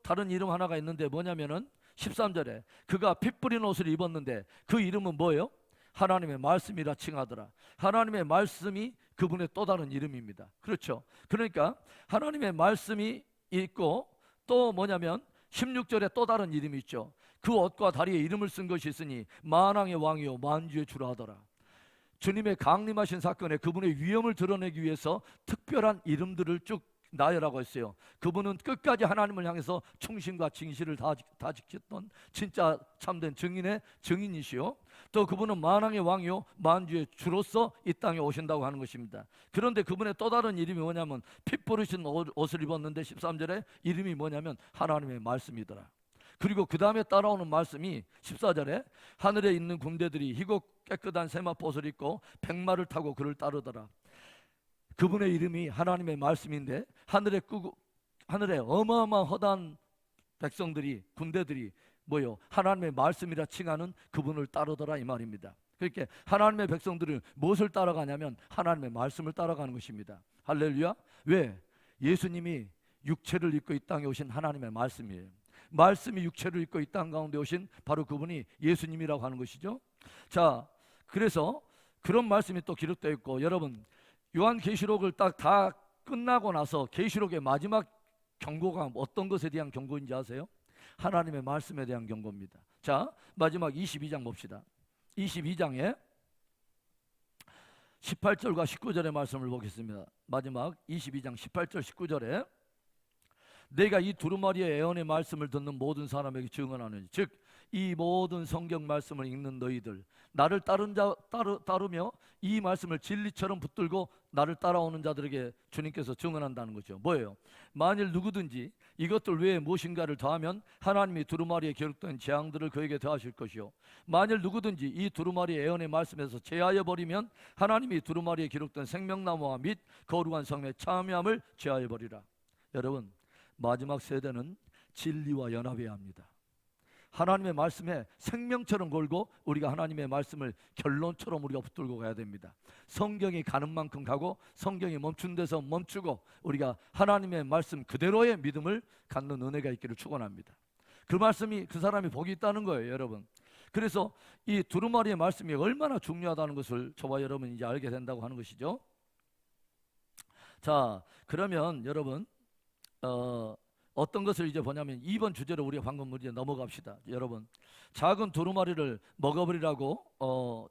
다른 이름 하나가 있는데 뭐냐면은 13절에 그가 피 뿌린 옷을 입었는데 그 이름은 뭐예요? 하나님의 말씀이라 칭하더라. 하나님의 말씀이 그분의 또 다른 이름입니다. 그렇죠? 그러니까 하나님의 말씀이 있고 또 뭐냐면 16절에 또 다른 이름이 있죠. 그 옷과 다리에 이름을 쓴 것이 있으니 만왕의 왕이요 만주의 주라 하더라. 주님의 강림하신 사건에 그분의 위엄을 드러내기 위해서 특별한 이름들을 쭉 나열하고 있어요. 그분은 끝까지 하나님을 향해서 충신과 진실을 다 지켰던 진짜 참된 증인의 증인이시요, 또 그분은 만왕의 왕이요 만주의 주로서 이 땅에 오신다고 하는 것입니다. 그런데 그분의 또 다른 이름이 뭐냐면 피 뿌리신 옷을 입었는데 13절에 이름이 뭐냐면 하나님의 말씀이더라. 그리고 그 다음에 따라오는 말씀이 14절에 하늘에 있는 군대들이 희고 깨끗한 세마포옷을 입고 백마를 타고 그를 따르더라. 그분의 이름이 하나님의 말씀인데 하늘에 어마어마한 허다한 백성들이, 군대들이 뭐요? 하나님의 말씀이라 칭하는 그분을 따르더라 이 말입니다. 그렇게 하나님의 백성들은 무엇을 따라가냐면 하나님의 말씀을 따라가는 것입니다. 할렐루야. 왜? 예수님이 육체를 입고 이 땅에 오신 하나님의 말씀이에요. 말씀이 육체를 입고 이 땅 가운데 오신 바로 그분이 예수님이라고 하는 것이죠. 자, 그래서 그런 말씀이 또 기록되어 있고, 여러분 요한계시록을 딱 다 끝나고 나서 계시록의 마지막 경고가 어떤 것에 대한 경고인지 아세요? 하나님의 말씀에 대한 경고입니다. 자, 마지막 22장 봅시다. 22장에 18절과 19절의 말씀을 보겠습니다. 마지막 22장 18절 19절에 내가 이 두루마리의 애언의 말씀을 듣는 모든 사람에게 증언하느니, 즉 이 모든 성경 말씀을 읽는 너희들, 나를 따르며 이 말씀을 진리처럼 붙들고 나를 따라오는 자들에게 주님께서 증언한다는 거죠. 뭐예요? 만일 누구든지 이것들 외에 무엇인가를 더하면 하나님이 두루마리에 기록된 재앙들을 그에게 더하실 것이요, 만일 누구든지 이 두루마리 예언의 말씀에서 제하여 버리면 하나님이 두루마리에 기록된 생명나무와 및 거룩한 성에 참여함을 제하여 버리라. 여러분, 마지막 세대는 진리와 연합해야 합니다. 하나님의 말씀에 생명처럼 걸고 우리가 하나님의 말씀을 결론처럼 우리가 붙들고 가야 됩니다. 성경이 가는 만큼 가고 성경이 멈춘 데서 멈추고 우리가 하나님의 말씀 그대로의 믿음을 갖는 은혜가 있기를 축원합니다. 그 말씀이 그 사람이 복이 있다는 거예요, 여러분. 그래서 이 두루마리의 말씀이 얼마나 중요하다는 것을 저와 여러분이 이제 알게 된다고 하는 것이죠. 자, 그러면 여러분 어떤 것을 이제 보냐면 2번 주제로 우리가 방금 이제 넘어갑시다. 여러분, 작은 두루마리를 먹어버리라고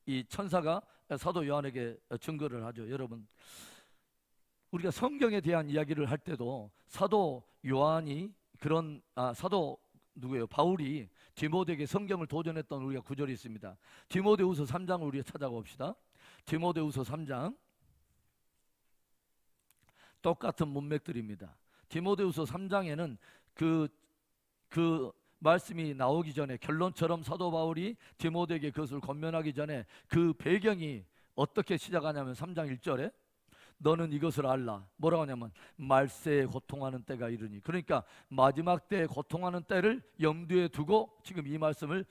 이 천사가 사도 요한에게 증거를 하죠. 여러분, 우리가 성경에 대한 이야기를 할 때도 사도 요한이 사도 누구예요? 바울이 디모데에게 성경을 도전했던 우리가 구절이 있습니다. 디모데후서 3장을 우리가 찾아봅시다. 디모데후서 3장, 똑같은 문맥들입니다. 디모데후서 3장에는 그 말씀이 나오기 전에 결론처럼 사도 바울이 디모데에게 그것을 권면하기 전에 그 배경이 어떻게 시작하냐면 3장 1절에 너는 이것을 알라. 뭐라고 하냐면 말세에 고통하는 때가 이르니, 그러니까 마지막 때에 고통하는 때를 염두에 두고 지금 이 말씀을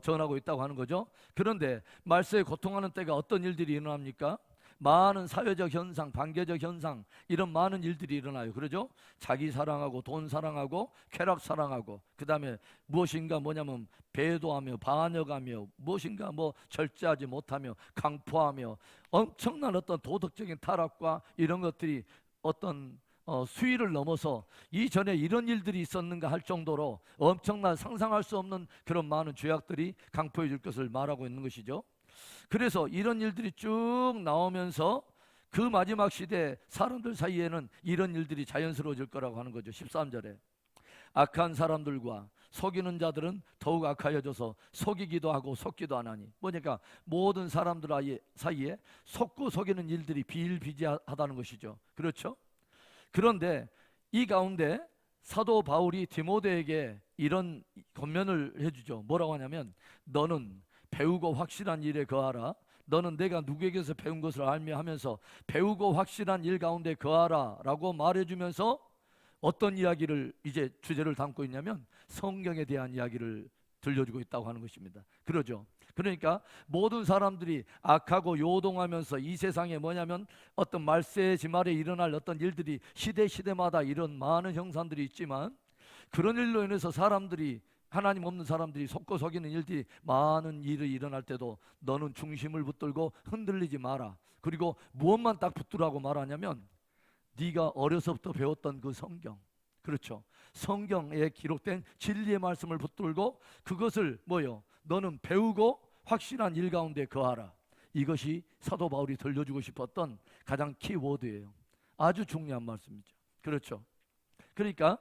전하고 있다고 하는 거죠. 그런데 말세에 고통하는 때가 어떤 일들이 일어납니까? 많은 사회적 현상, 관계적 현상, 이런 많은 일들이 일어나요. 그러죠? 자기 사랑하고 돈 사랑하고 쾌락 사랑하고, 그 다음에 무엇인가 뭐냐면 배도하며 반역하며 무엇인가 절제하지 못하며 강포하며 엄청난 어떤 도덕적인 타락과 이런 것들이 어떤 수위를 넘어서 이전에 이런 일들이 있었는가 할 정도로 엄청난 상상할 수 없는 그런 많은 죄악들이 강포해 줄 것을 말하고 있는 것이죠. 그래서 이런 일들이 쭉 나오면서 그 마지막 시대 사람들 사이에는 이런 일들이 자연스러워질 거라고 하는 거죠. 13절에 악한 사람들과 속이는 자들은 더욱 악하여져서 속이기도 하고 속기도 안 하니, 뭐니까 모든 사람들 사이에 속고 속이는 일들이 비일비재하다는 것이죠. 그렇죠? 그런데 이 가운데 사도 바울이 디모데에게 이런 권면을 해주죠. 뭐라고 하냐면 너는 배우고 확실한 일에 거하라. 너는 내가 누구에게서 배운 것을 알며 하면서 배우고 확실한 일 가운데 거하라 라고 말해주면서 어떤 이야기를 이제 주제를 담고 있냐면 성경에 대한 이야기를 들려주고 있다고 하는 것입니다. 그러죠. 그러니까 모든 사람들이 악하고 요동하면서 이 세상에 뭐냐면 어떤 말세지말에 일어날 어떤 일들이 시대마다 이런 많은 형상들이 있지만, 그런 일로 인해서 사람들이, 하나님 없는 사람들이 속고 속이는 일들이 많은 일이 일어날 때도 너는 중심을 붙들고 흔들리지 마라. 그리고 무엇만 딱 붙들라고 말하냐면 네가 어려서부터 배웠던 그 성경, 그렇죠? 성경에 기록된 진리의 말씀을 붙들고 그것을 너는 배우고 확실한 일 가운데 거하라. 이것이 사도 바울이 들려주고 싶었던 가장 키워드예요. 아주 중요한 말씀이죠. 그렇죠? 그러니까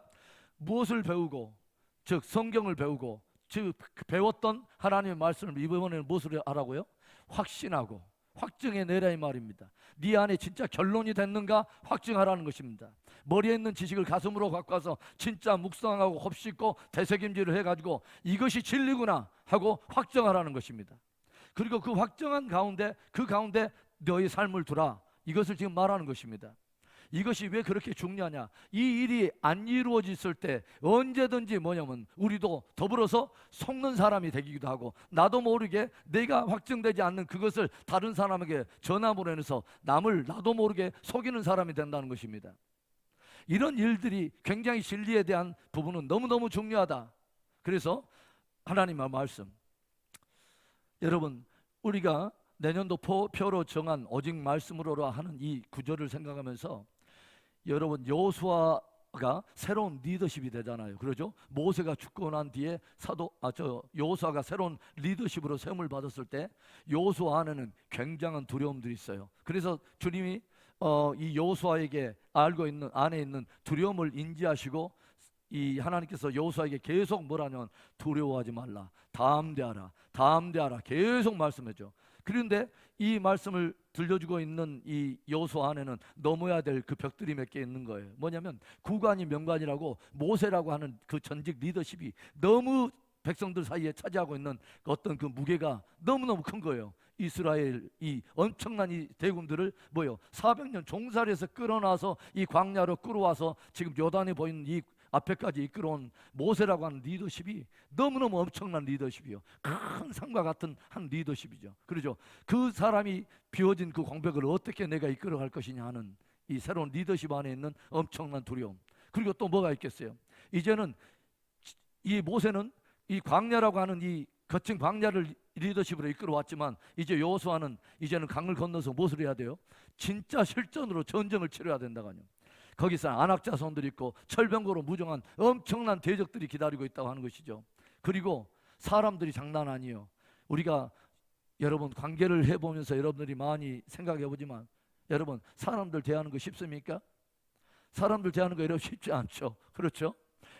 무엇을 배우고, 즉 성경을 배우고, 즉 배웠던 하나님의 말씀을 이번에는 무엇을 하라고요? 확신하고 확증해내라 이 말입니다. 네 안에 진짜 결론이 됐는가 확증하라는 것입니다. 머리에 있는 지식을 가슴으로 갖고 와서 진짜 묵상하고 곱씹고 되새김질을 해가지고 이것이 진리구나 하고 확정하라는 것입니다. 그리고 그 확정한 가운데 그 가운데 너의 삶을 두라, 이것을 지금 말하는 것입니다. 이것이 왜 그렇게 중요하냐? 이 일이 안 이루어졌을 때 언제든지 우리도 더불어서 속는 사람이 되기도 하고, 나도 모르게 내가 확정되지 않는 그것을 다른 사람에게 전화 보내면서 남을 나도 모르게 속이는 사람이 된다는 것입니다. 이런 일들이 굉장히 진리에 대한 부분은 너무너무 중요하다. 그래서 하나님의 말씀, 여러분, 우리가 내년도 표로 정한 오직 말씀으로라 하는 이 구절을 생각하면서 여러분, 여호수아가 새로운 리더십이 되잖아요. 그러죠? 모세가 죽고 난 뒤에 여호수아가 새로운 리더십으로 세움을 받았을 때 여호수아 안에는 굉장한 두려움들이 있어요. 그래서 주님이 이 여호수아에게 안에 있는 두려움을 인지하시고 이 하나님께서 여호수아에게 계속 뭐라냐면 두려워하지 말라, 담대하라 계속 말씀해줘. 그런데 이 말씀을 들려주고 있는 이 여호수아 안에는 넘어야 될 그 벽들이 몇 개 있는 거예요. 뭐냐면 구관이 명관이라고 모세라고 하는 그 전직 리더십이 너무 백성들 사이에 차지하고 있는 어떤 그 무게가 너무너무 큰 거예요. 이스라엘 이 엄청난 이 대군들을 400년 종살이에서 끌어놔서 이 광야로 끌어와서 지금 요단에 보이는 이 앞에까지 이끌어온 모세라고 하는 리더십이 너무너무 엄청난 리더십이요. 큰 산과 같은 한 리더십이죠. 그렇죠. 그 사람이 비워진 그 광벽을 어떻게 내가 이끌어갈 것이냐 하는 이 새로운 리더십 안에 있는 엄청난 두려움. 그리고 또 뭐가 있겠어요. 이제는 이 모세는 이 광야라고 하는 이 거친 광야를 리더십으로 이끌어왔지만 이제 여호수아는 이제는 강을 건너서 무엇을 해야 돼요? 진짜 실전으로 전쟁을 치러야 된다고요. 거기서 안악 자손들이 있고 철병거로 무정한 엄청난 대적들이 기다리고 있다고 하는 것이죠. 그리고 사람들이 장난 아니에요. 우리가 여러분 관계를 해보면서 여러분들이 많이 생각해보지만 여러분 사람들 대하는 거 쉽습니까? 사람들 대하는 거 이렇게 쉽지 않죠. 그렇죠?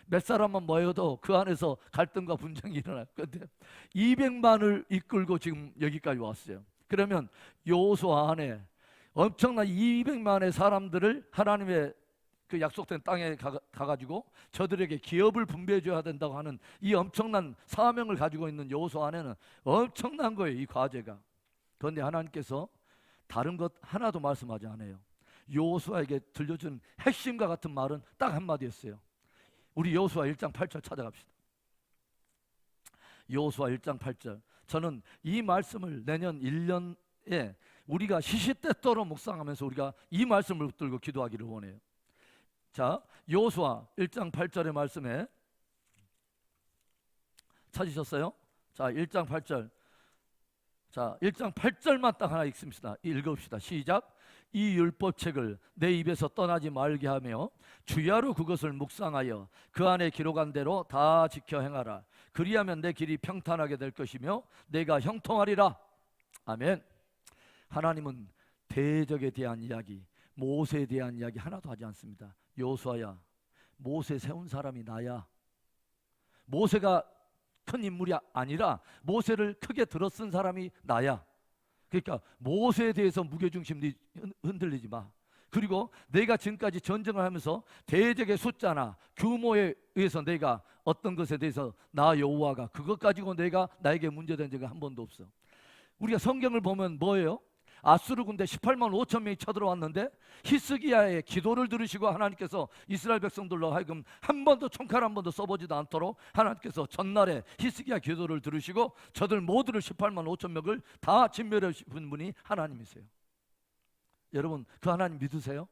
몇 사람만 모여도 그 안에서 갈등과 분쟁이 일어나요. 그런데 200만을 이끌고 지금 여기까지 왔어요. 그러면 여호수아 안에 엄청난 200만의 사람들을 하나님의 그 약속된 땅에 가가지고 저들에게 기업을 분배해 줘야 된다고 하는 이 엄청난 사명을 가지고 있는 여호수아 안에는 엄청난 거예요, 이 과제가. 그런데 하나님께서 다른 것 하나도 말씀하지 않아요. 여호수아에게 들려준 핵심과 같은 말은 딱 한마디였어요. 우리 여호수아 1장 8절 찾아갑시다. 여호수아 1장 8절. 저는 이 말씀을 내년 1년에 우리가 시시때때로 묵상하면서 우리가 이 말씀을 붙들고 기도하기를 원해요. 자, 여호수아 1장 8절의 말씀에 찾으셨어요? 자, 1장 8절. 자, 1장 8절만 딱 하나 읽읍시다. 시작. 이 율법책을 내 입에서 떠나지 말게 하며 주야로 그것을 묵상하여 그 안에 기록한 대로 다 지켜 행하라. 그리하면 내 길이 평탄하게 될 것이며 내가 형통하리라. 아멘. 하나님은 대적에 대한 이야기, 모세에 대한 이야기 하나도 하지 않습니다. 여호수아야, 모세 세운 사람이 나야. 모세가 큰 인물이 아니라 모세를 크게 들어쓴 사람이 나야. 그러니까 모세에 대해서 무게중심 흔들리지 마. 그리고 내가 지금까지 전쟁을 하면서 대적의 숫자나 규모에 의해서 내가 어떤 것에 대해서 나 여호와가 그것 가지고 나에게 문제된 적은 한 번도 없어. 우리가 성경을 보면 뭐예요? 아수르 군대 18만 5천 명이 쳐들어왔는데 히스기야의 기도를 들으시고 하나님께서 이스라엘 백성들로 하여금 한 번도 총칼 한 번도 써보지도 않도록 하나님께서 전날에 히스기야 기도를 들으시고 저들 모두를 18만 5천 명을 다 진멸해 주신 분이 하나님이세요. 여러분 그 하나님 믿으세요?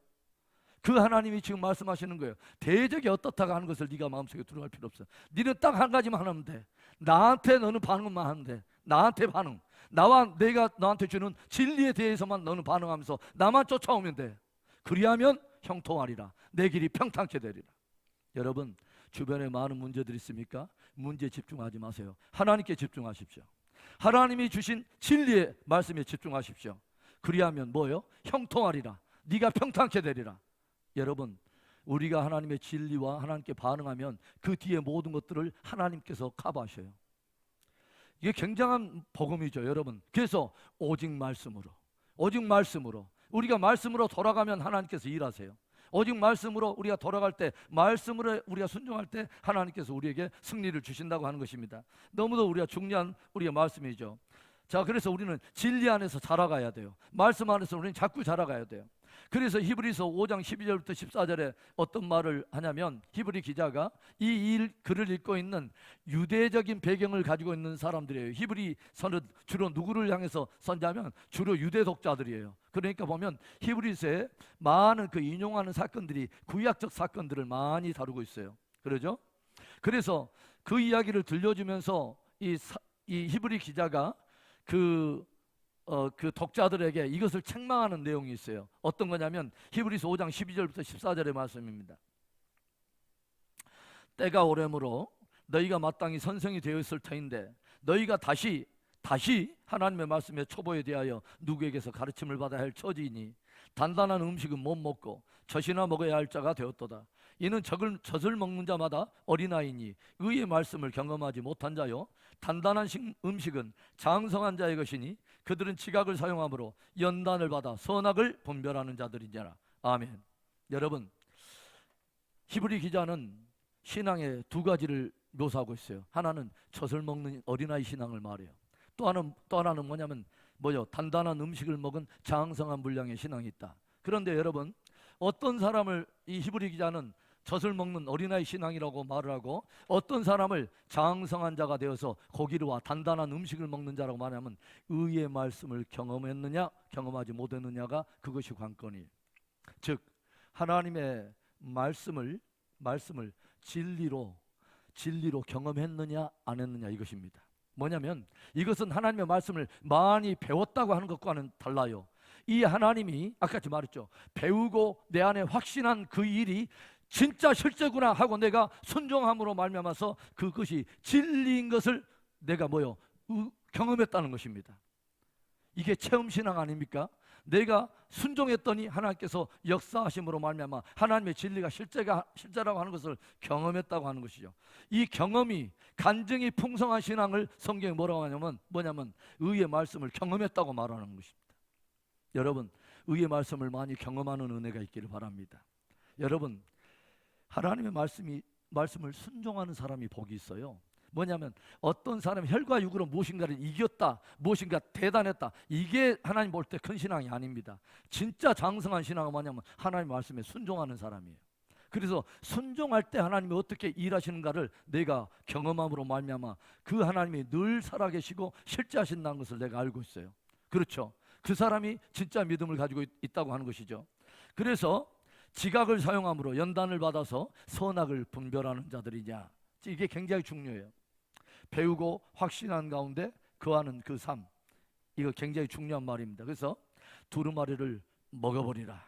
그 하나님이 지금 말씀하시는 거예요. 대적이 어떻다고 하는 것을 네가 마음속에 들어갈 필요 없어. 너는 딱 한 가지만 하면 돼. 나한테 너는 반응만 하면 돼. 나한테 반응. 나와 내가 너한테 주는 진리에 대해서만 너는 반응하면서 나만 쫓아오면 돼. 그리하면 형통하리라. 내 길이 평탄케 되리라. 여러분 주변에 많은 문제들이 있습니까? 문제에 집중하지 마세요. 하나님께 집중하십시오. 하나님이 주신 진리의 말씀에 집중하십시오. 그리하면 뭐예요? 형통하리라. 네가 평탄케 되리라. 여러분 우리가 하나님의 진리와 하나님께 반응하면 그 뒤에 모든 것들을 하나님께서 커버하셔요. 이게 굉장한 복음이죠, 여러분. 그래서 오직 말씀으로 우리가 말씀으로 돌아가면 하나님께서 일하세요. 오직 말씀으로 우리가 돌아갈 때, 말씀으로 우리가 순종할 때 하나님께서 우리에게 승리를 주신다고 하는 것입니다. 너무도 우리가 중요한 우리의 말씀이죠. 자, 그래서 우리는 진리 안에서 자라가야 돼요. 말씀 안에서 우리는 자꾸 자라가야 돼요. 그래서 히브리서 5장 12절부터 14절에 어떤 말을 하냐면 히브리 기자가 이 글을 읽고 있는 유대적인 배경을 가지고 있는 사람들이에요. 히브리서는 주로 누구를 향해서 선자면 주로 유대 독자들이에요. 그러니까 보면 히브리서에 많은 그 인용하는 사건들이 구약적 사건들을 많이 다루고 있어요. 그러죠? 그래서 그 이야기를 들려주면서 이 히브리 기자가 그 독자들에게 이것을 책망하는 내용이 있어요. 어떤 거냐면 히브리서 5장 12절부터 14절의 말씀입니다. 때가 오래므로 너희가 마땅히 선생이 되어 있을 터인데 너희가 다시 하나님의 말씀의 초보에 대하여 누구에게서 가르침을 받아야 할 처지이니 단단한 음식은 못 먹고 젖이나 먹어야 할 자가 되었도다. 이는 젖을 먹는 자마다 어린아이니 의의 말씀을 경험하지 못한 자요 단단한 음식은 장성한 자의 것이니 그들은 지각을 사용함으로 연단을 받아 선악을 분별하는 자들이니라. 아멘. 여러분, 히브리 기자는 신앙의 두 가지를 묘사하고 있어요. 하나는 젖을 먹는 어린아이 신앙을 말해요. 또 하나는 뭐냐면 단단한 음식을 먹은 장성한 분량의 신앙이 있다. 그런데 여러분, 어떤 사람을 이 히브리 기자는 젖을 먹는 어린아이 신앙이라고 말을 하고 어떤 사람을 장성한 자가 되어서 고기와 단단한 음식을 먹는 자라고 말하면 의의 말씀을 경험했느냐 경험하지 못했느냐가 그것이 관건이에요. 즉 하나님의 말씀을 진리로 경험했느냐 안 했느냐 이것입니다. 뭐냐면 이것은 하나님의 말씀을 많이 배웠다고 하는 것과는 달라요. 이 하나님이 아까 말했죠. 배우고 내 안에 확신한 그 일이 진짜 실제구나 하고 내가 순종함으로 말미암아서 그것이 진리인 것을 내가 경험했다는 것입니다. 이게 체험신앙 아닙니까? 내가 순종했더니 하나님께서 역사하심으로 말미암아 하나님의 진리가 실제라고 하는 것을 경험했다고 하는 것이죠. 이 경험이 간증이 풍성한 신앙을 성경에 뭐라고 하냐면 의의 말씀을 경험했다고 말하는 것입니다. 여러분, 의의 말씀을 많이 경험하는 은혜가 있기를 바랍니다. 여러분, 하나님의 말씀을 순종하는 사람이 복이 있어요. 뭐냐면 어떤 사람이 혈과 육으로 무엇인가를 이겼다, 무엇인가 대단했다, 이게 하나님 볼 때 큰 신앙이 아닙니다. 진짜 장성한 신앙은 뭐냐면 하나님 말씀에 순종하는 사람이에요. 그래서 순종할 때 하나님이 어떻게 일하시는가를 내가 경험함으로 말미암아 그 하나님이 늘 살아계시고 실제하신다는 것을 내가 알고 있어요. 그렇죠? 그 사람이 진짜 믿음을 가지고 있다고 하는 것이죠. 그래서 지각을 사용함으로 연단을 받아서 선악을 분별하는 자들이냐, 이게 굉장히 중요해요. 배우고 확신한 가운데 거하는 그 삶, 이거 굉장히 중요한 말입니다. 그래서 두루마리를 먹어버리라.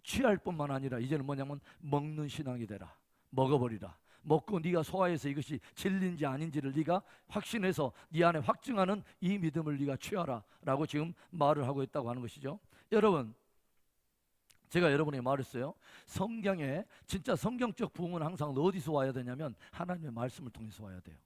취할 뿐만 아니라 이제는 먹는 신앙이 되라. 먹어버리라. 먹고 네가 소화해서 이것이 진리인지 아닌지를 네가 확신해서 네 안에 확증하는 이 믿음을 네가 취하라 라고 지금 말을 하고 있다고 하는 것이죠. 여러분, 제가 여러분에게 말했어요. 성경에 진짜 성경적 부흥은 항상 어디서 와야 되냐면 하나님의 말씀을 통해서 와야 돼요.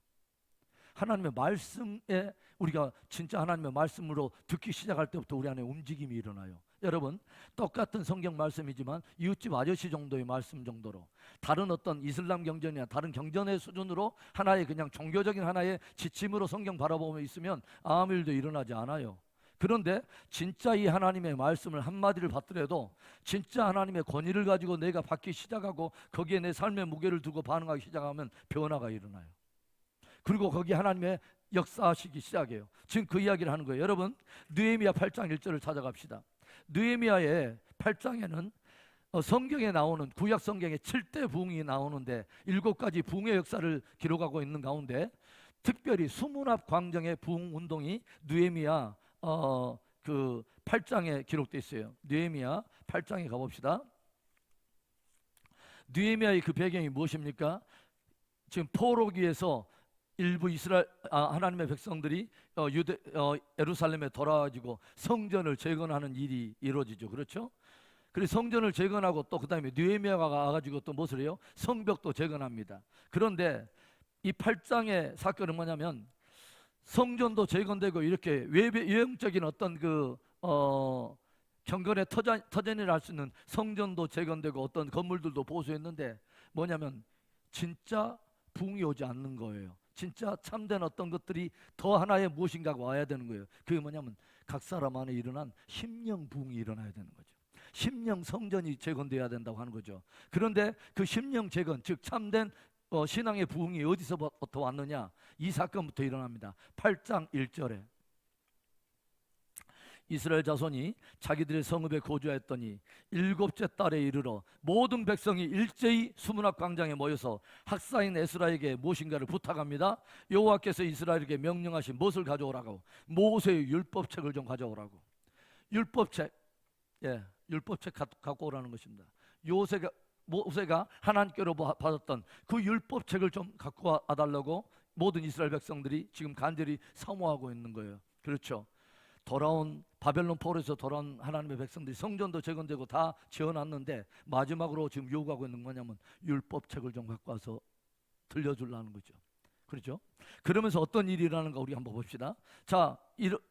하나님의 말씀에 우리가 진짜 하나님의 말씀으로 듣기 시작할 때부터 우리 안에 움직임이 일어나요. 여러분, 똑같은 성경 말씀이지만 이웃집 아저씨 정도의 말씀 정도로 다른 어떤 이슬람 경전이나 다른 경전의 수준으로 하나의 그냥 종교적인 하나의 지침으로 성경 바라보며 있으면 아무 일도 일어나지 않아요. 그런데 진짜 이 하나님의 말씀을 한마디를 받더라도 진짜 하나님의 권위를 가지고 내가 받기 시작하고 거기에 내 삶의 무게를 두고 반응하기 시작하면 변화가 일어나요. 그리고 거기 하나님의 역사하시기 시작해요. 지금 그 이야기를 하는 거예요. 여러분, 느헤미야 8장 1절을 찾아갑시다. 느헤미야의 8장에는 성경에 나오는 구약 성경에 7대 부흥이 나오는데 7가지 부흥의 역사를 기록하고 있는 가운데 특별히 수문합 광정의 부흥 운동이 느헤미야 그 8장에 기록되어 있어요. 느헤미야 8장에 가봅시다. 느헤미야의 그 배경이 무엇입니까? 지금 포로기에서 일부 하나님의 백성들이 예루살렘에 돌아가지고 성전을 재건하는 일이 이루어지죠. 그렇죠? 그래서 성전을 재건하고 또 그다음에 느헤미야가 가가지고 또 무엇을 해요? 성벽도 재건합니다. 그런데 이 8장의 사건은 뭐냐면 성전도 재건되고 이렇게 외형적인 어떤 경건의 터전이라 할 수 있는 성전도 재건되고 어떤 건물들도 보수했는데 뭐냐면 진짜 부흥이 오지 않는 거예요. 진짜 참된 어떤 것들이 더 하나의 무엇인가가 와야 되는 거예요. 그게 뭐냐면 각 사람 안에 일어난 심령 부흥이 일어나야 되는 거죠. 심령 성전이 재건돼야 된다고 하는 거죠. 그런데 그 심령 재건, 즉 참된 신앙의 부흥이 어디서부터 왔느냐? 이 사건부터 일어납니다. 8장 1절에 이스라엘 자손이 자기들의 성읍에 거주하였더니 7째 달에 이르러 모든 백성이 일제히 수문합 광장에 모여서 학사인 에스라에게 무엇인가를 부탁합니다. 여호와께서 이스라엘에게 명령하신 무엇을 가져오라고? 모세의 율법책을 좀 가져오라고. 율법책, 율법책 갖고 오라는 것입니다. 모세가 하나님께로 받았던 그 율법책을 좀 갖고 와달라고 모든 이스라엘 백성들이 지금 간절히 사모하고 있는 거예요. 그렇죠? 돌아온 바벨론 포로에서 돌아온 하나님의 백성들이 성전도 재건되고 다 지어놨는데 마지막으로 지금 요구하고 있는 거냐면 율법책을 좀 갖고 와서 들려주려는 거죠. 그렇죠? 그러면서 어떤 일이 일어나는가 우리 한번 봅시다. 자,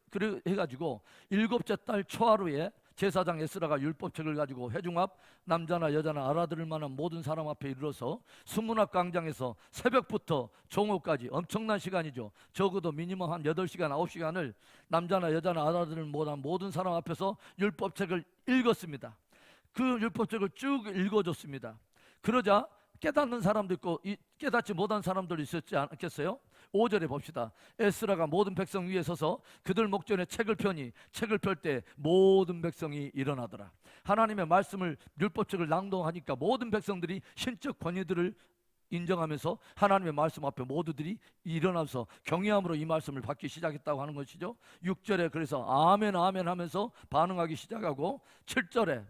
그래 해가지고 일곱째 달 초하루에 제사장 에스라가 율법책을 가지고 회중앞 남자나 여자나 알아들을 만한 모든 사람 앞에 이르러서 수문학 광장에서 새벽부터 종오까지 엄청난 시간이죠. 적어도 미니멈 한 8시간 9시간을 남자나 여자나 알아들을 만한 모든 사람 앞에서 율법책을 읽었습니다. 그 율법책을 쭉 읽어줬습니다. 그러자 깨닫는 사람도 있고 깨닫지 못한 사람들도 있었지 않겠어요? 5절에 봅시다. 에스라가 모든 백성 위에 서서 그들 목전에 책을 펴니 책을 펼 때 모든 백성이 일어나더라. 하나님의 말씀을 율법책을 낭독하니까 모든 백성들이 신적 권위들을 인정하면서 하나님의 말씀 앞에 모두들이 일어나서 경외함으로 이 말씀을 받기 시작했다고 하는 것이죠. 6절에 그래서 아멘 아멘 하면서 반응하기 시작하고 7절에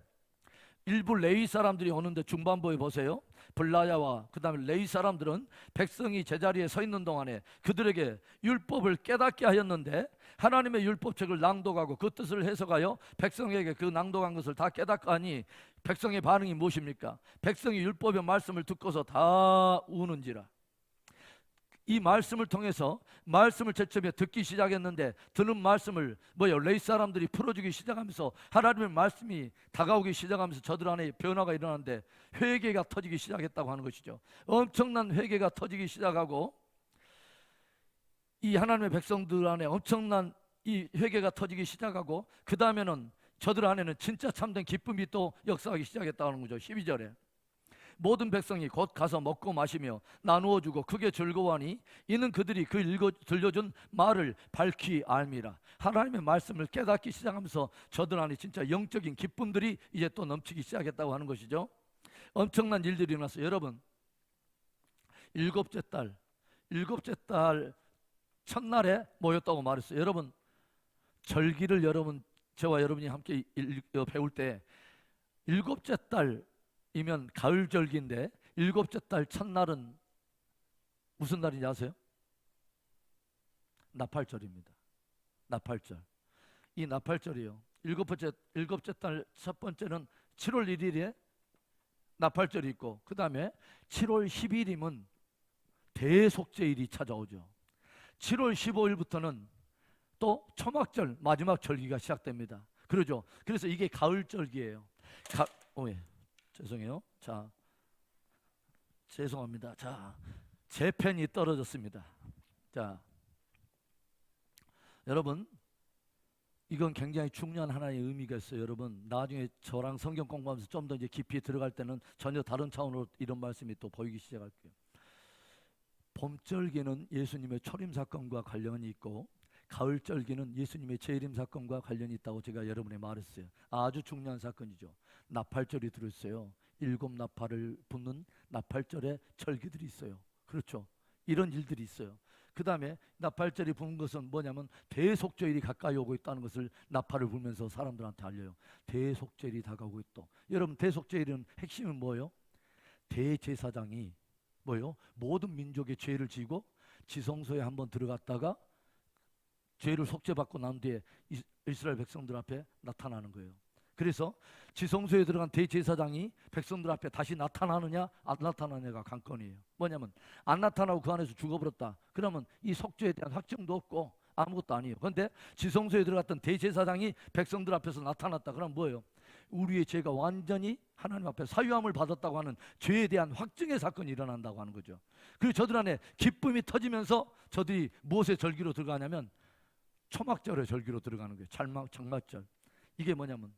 일부 레위 사람들이 오는데 중반부에 보세요. 블라야와 그 다음에 레위 사람들은 백성이 제자리에 서 있는 동안에 그들에게 율법을 깨닫게 하였는데 하나님의 율법책을 낭독하고 그 뜻을 해석하여 백성에게 그 낭독한 것을 다 깨닫고 하니 백성의 반응이 무엇입니까? 백성이 율법의 말씀을 듣고서 다 우는지라. 이 말씀을 통해서 말씀을 제쳐에 듣기 시작했는데 듣는 말씀을 레위 사람들이 풀어주기 시작하면서 하나님의 말씀이 다가오기 시작하면서 저들 안에 변화가 일어나는데 회개가 터지기 시작했다고 하는 것이죠. 엄청난 회개가 터지기 시작하고 이 하나님의 백성들 안에 엄청난 이 회개가 터지기 시작하고 그 다음에는 저들 안에는 진짜 참된 기쁨이 또 역사하기 시작했다는 거죠. 12절에 모든 백성이 곧 가서 먹고 마시며 나누어 주고 크게 즐거워하니 이는 그들이 그 들려준 말을 밝히 알미라. 하나님의 말씀을 깨닫기 시작하면서 저들 안에 진짜 영적인 기쁨들이 이제 또 넘치기 시작했다고 하는 것이죠. 엄청난 일들이 일어났어요. 여러분, 일곱째 달 첫날에 모였다고 말했어요. 여러분, 절기를 저와 여러분이 함께 배울 때 일곱째 달이면 가을 절기인데 일곱째 달 첫날은 무슨 날인지 아세요? 나팔절입니다. 나팔절. 이 나팔절이요. 일곱째 달 첫 번째는 7월 1일에 나팔절이 있고 그 다음에 7월 10일이면 대속죄일이 찾아오죠. 7월 15일부터는 또 초막절 마지막 절기가 시작됩니다. 그러죠. 그래서 이게 가을절기예요. 예. 죄송해요. 자, 죄송합니다. 자, 제 펜이 떨어졌습니다. 자, 여러분, 이건 굉장히 중요한 하나의 의미가 있어요. 여러분, 나중에 저랑 성경 공부하면서 좀 더 이제 깊이 들어갈 때는 전혀 다른 차원으로 이런 말씀이 또 보이기 시작할게요. 봄절기는 예수님의 초림 사건과 관련이 있고 가을절기는 예수님의 재림 사건과 관련이 있다고 제가 여러분에 말했어요. 아주 중요한 사건이죠. 나팔절이 들어있어요. 7 나팔을 붓는 나팔절의 절기들이 있어요. 그렇죠. 이런 일들이 있어요. 그 다음에 나팔절이 부는 것은 뭐냐면 대속죄일이 가까이 오고 있다는 것을 나팔을 불면서 사람들한테 알려요. 대속죄일이 다가오고 있다. 여러분, 대속죄일은 핵심은 뭐예요? 대제사장이 뭐예요? 모든 민족의 죄를 지고 지성소에 한번 들어갔다가 죄를 속죄받고 난 뒤에 이스라엘 백성들 앞에 나타나는 거예요. 그래서 지성소에 들어간 대제사장이 백성들 앞에 다시 나타나느냐 안 나타나느냐가 관건이에요. 뭐냐면 안 나타나고 그 안에서 죽어버렸다. 그러면 이 속죄에 대한 확증도 없고 아무것도 아니에요. 그런데 지성소에 들어갔던 대제사장이 백성들 앞에서 나타났다. 그럼 뭐예요? 우리의 죄가 완전히 하나님 앞에 사유함을 받았다고 하는 죄에 대한 확증의 사건이 일어난다고 하는 거죠. 그리고 저들 안에 기쁨이 터지면서 저들이 무엇의 절기로 들어가냐면 초막절의 절기로 들어가는 거예요. 장막절. 이게 뭐냐면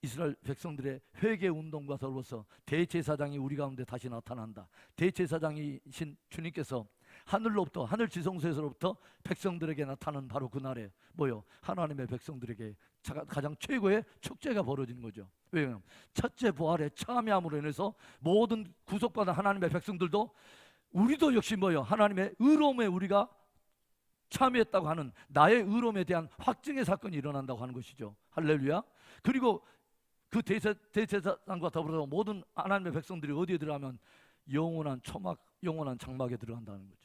이스라엘 백성들의 회개 운동과 더불어서 대제사장이 우리 가운데 다시 나타난다. 대제사장이신 주님께서 하늘로부터 하늘 지성소에서로부터 백성들에게 나타나는 바로 그날에 뭐요? 하나님의 백성들에게 가장 최고의 축제가 벌어지는 거죠. 왜냐하면 첫째 부활에 참여함으로 인해서 모든 구속받은 하나님의 백성들도 우리도 역시 뭐요? 하나님의 의로움에 우리가 참여했다고 하는 나의 의로움에 대한 확증의 사건이 일어난다고 하는 것이죠. 할렐루야. 그리고 그 대제사장과 더불어서 모든 하나님의 백성들이 어디에 들어가면 영원한 초막, 영원한 장막에 들어간다는 거죠.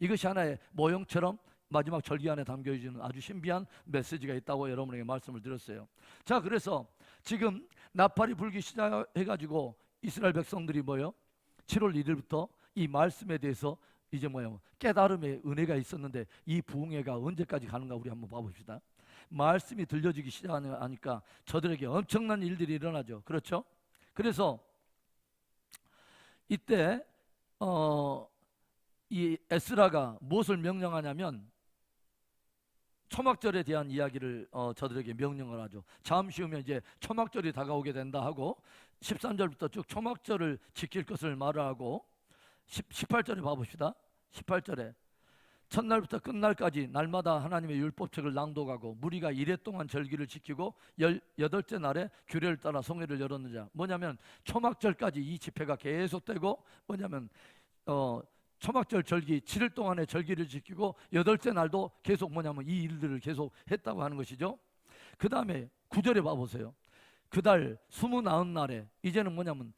이것이 하나의 모형처럼 마지막 절기 안에 담겨있는 아주 신비한 메시지가 있다고 여러분에게 말씀을 드렸어요. 자, 그래서 지금 나팔이 불기 시작해가지고 이스라엘 백성들이 뭐요? 7월 1일부터 이 말씀에 대해서 이제 뭐요? 깨달음의 은혜가 있었는데 이 부흥회가 언제까지 가는가 우리 한번 봐봅시다. 말씀이 들려지기 시작하니까 저들에게 엄청난 일들이 일어나죠. 그렇죠? 그래서 이때 이 에스라가 무엇을 명령하냐면 초막절에 대한 이야기를 저들에게 명령을 하죠. 잠시 후면 이제 초막절이 다가오게 된다 하고 13절부터 쭉 초막절을 지킬 것을 말을 하고 18절에 봐봅시다. 18절에 첫날부터 끝날까지 날마다 하나님의 율법책을 낭독하고 무리가 이래 동안 절기를 지키고 18째 날에 규례를 따라 성회를 열었느냐. 뭐냐면 초막절까지 이 집회가 계속되고 뭐냐면 초막절 절기 7일 동안의 절기를 지키고 8째 날도 계속 뭐냐면 이 일들을 계속 했다고 하는 것이죠. 그 다음에 9절에 봐보세요. 그달 29날에 이제는 뭐냐면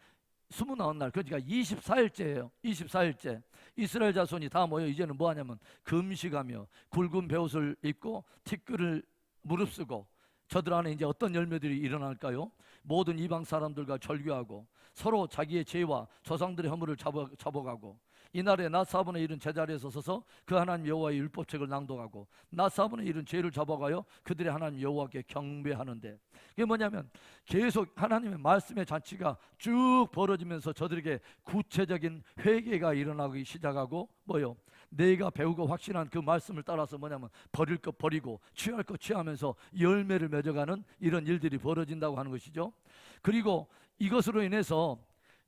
29날 그러니까 24일째예요. 24일째 이스라엘 자손이 다 모여 이제는 뭐하냐면 금식하며 굵은 베옷을 입고 티끌을 무릅쓰고 저들 안에 이제 어떤 열매들이 일어날까요? 모든 이방 사람들과 절규하고 서로 자기의 죄와 조상들의 허물을 잡아가고 이날에 낮 4분의 1은 제자리에서 서서 그 하나님 여호와의 율법책을 낭독하고 낮 4분의 1은 죄를 잡아가요 그들의 하나님 여호와께 경배하는데 그게 뭐냐면 계속 하나님의 말씀의 잔치가 쭉 벌어지면서 저들에게 구체적인 회개가 일어나기 시작하고 뭐요? 내가 배우고 확신한 그 말씀을 따라서 뭐냐면 버릴 것 버리고 취할 것 취하면서 열매를 맺어가는 이런 일들이 벌어진다고 하는 것이죠. 그리고 이것으로 인해서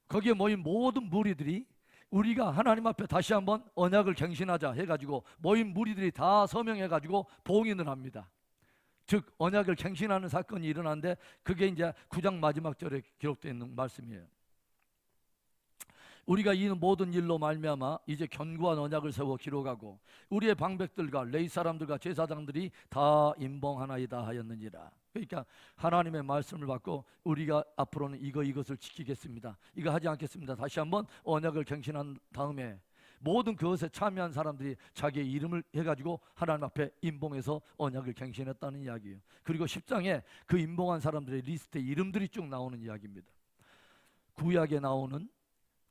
거기에 모인 모든 무리들이 우리가 하나님 앞에 다시 한번 언약을 갱신하자 해가지고 모인 무리들이 다 서명해가지고 봉인을 합니다. 즉 언약을 갱신하는 사건이 일어났는데 그게 이제 9장 마지막 절에 기록되어 있는 말씀이에요. 우리가 이 모든 일로 말미암아 이제 견고한 언약을 세워 기록하고 우리의 방백들과 레위 사람들과 제사장들이 다 임봉하나이다 하였느니라. 그러니까 하나님의 말씀을 받고 우리가 앞으로는 이것을 지키겠습니다. 이거 하지 않겠습니다. 다시 한번 언약을 갱신한 다음에 모든 그것에 참여한 사람들이 자기의 이름을 해가지고 하나님 앞에 임봉해서 언약을 갱신했다는 이야기예요. 그리고 10장에 그 임봉한 사람들의 리스트에 이름들이 쭉 나오는 이야기입니다. 구약에 나오는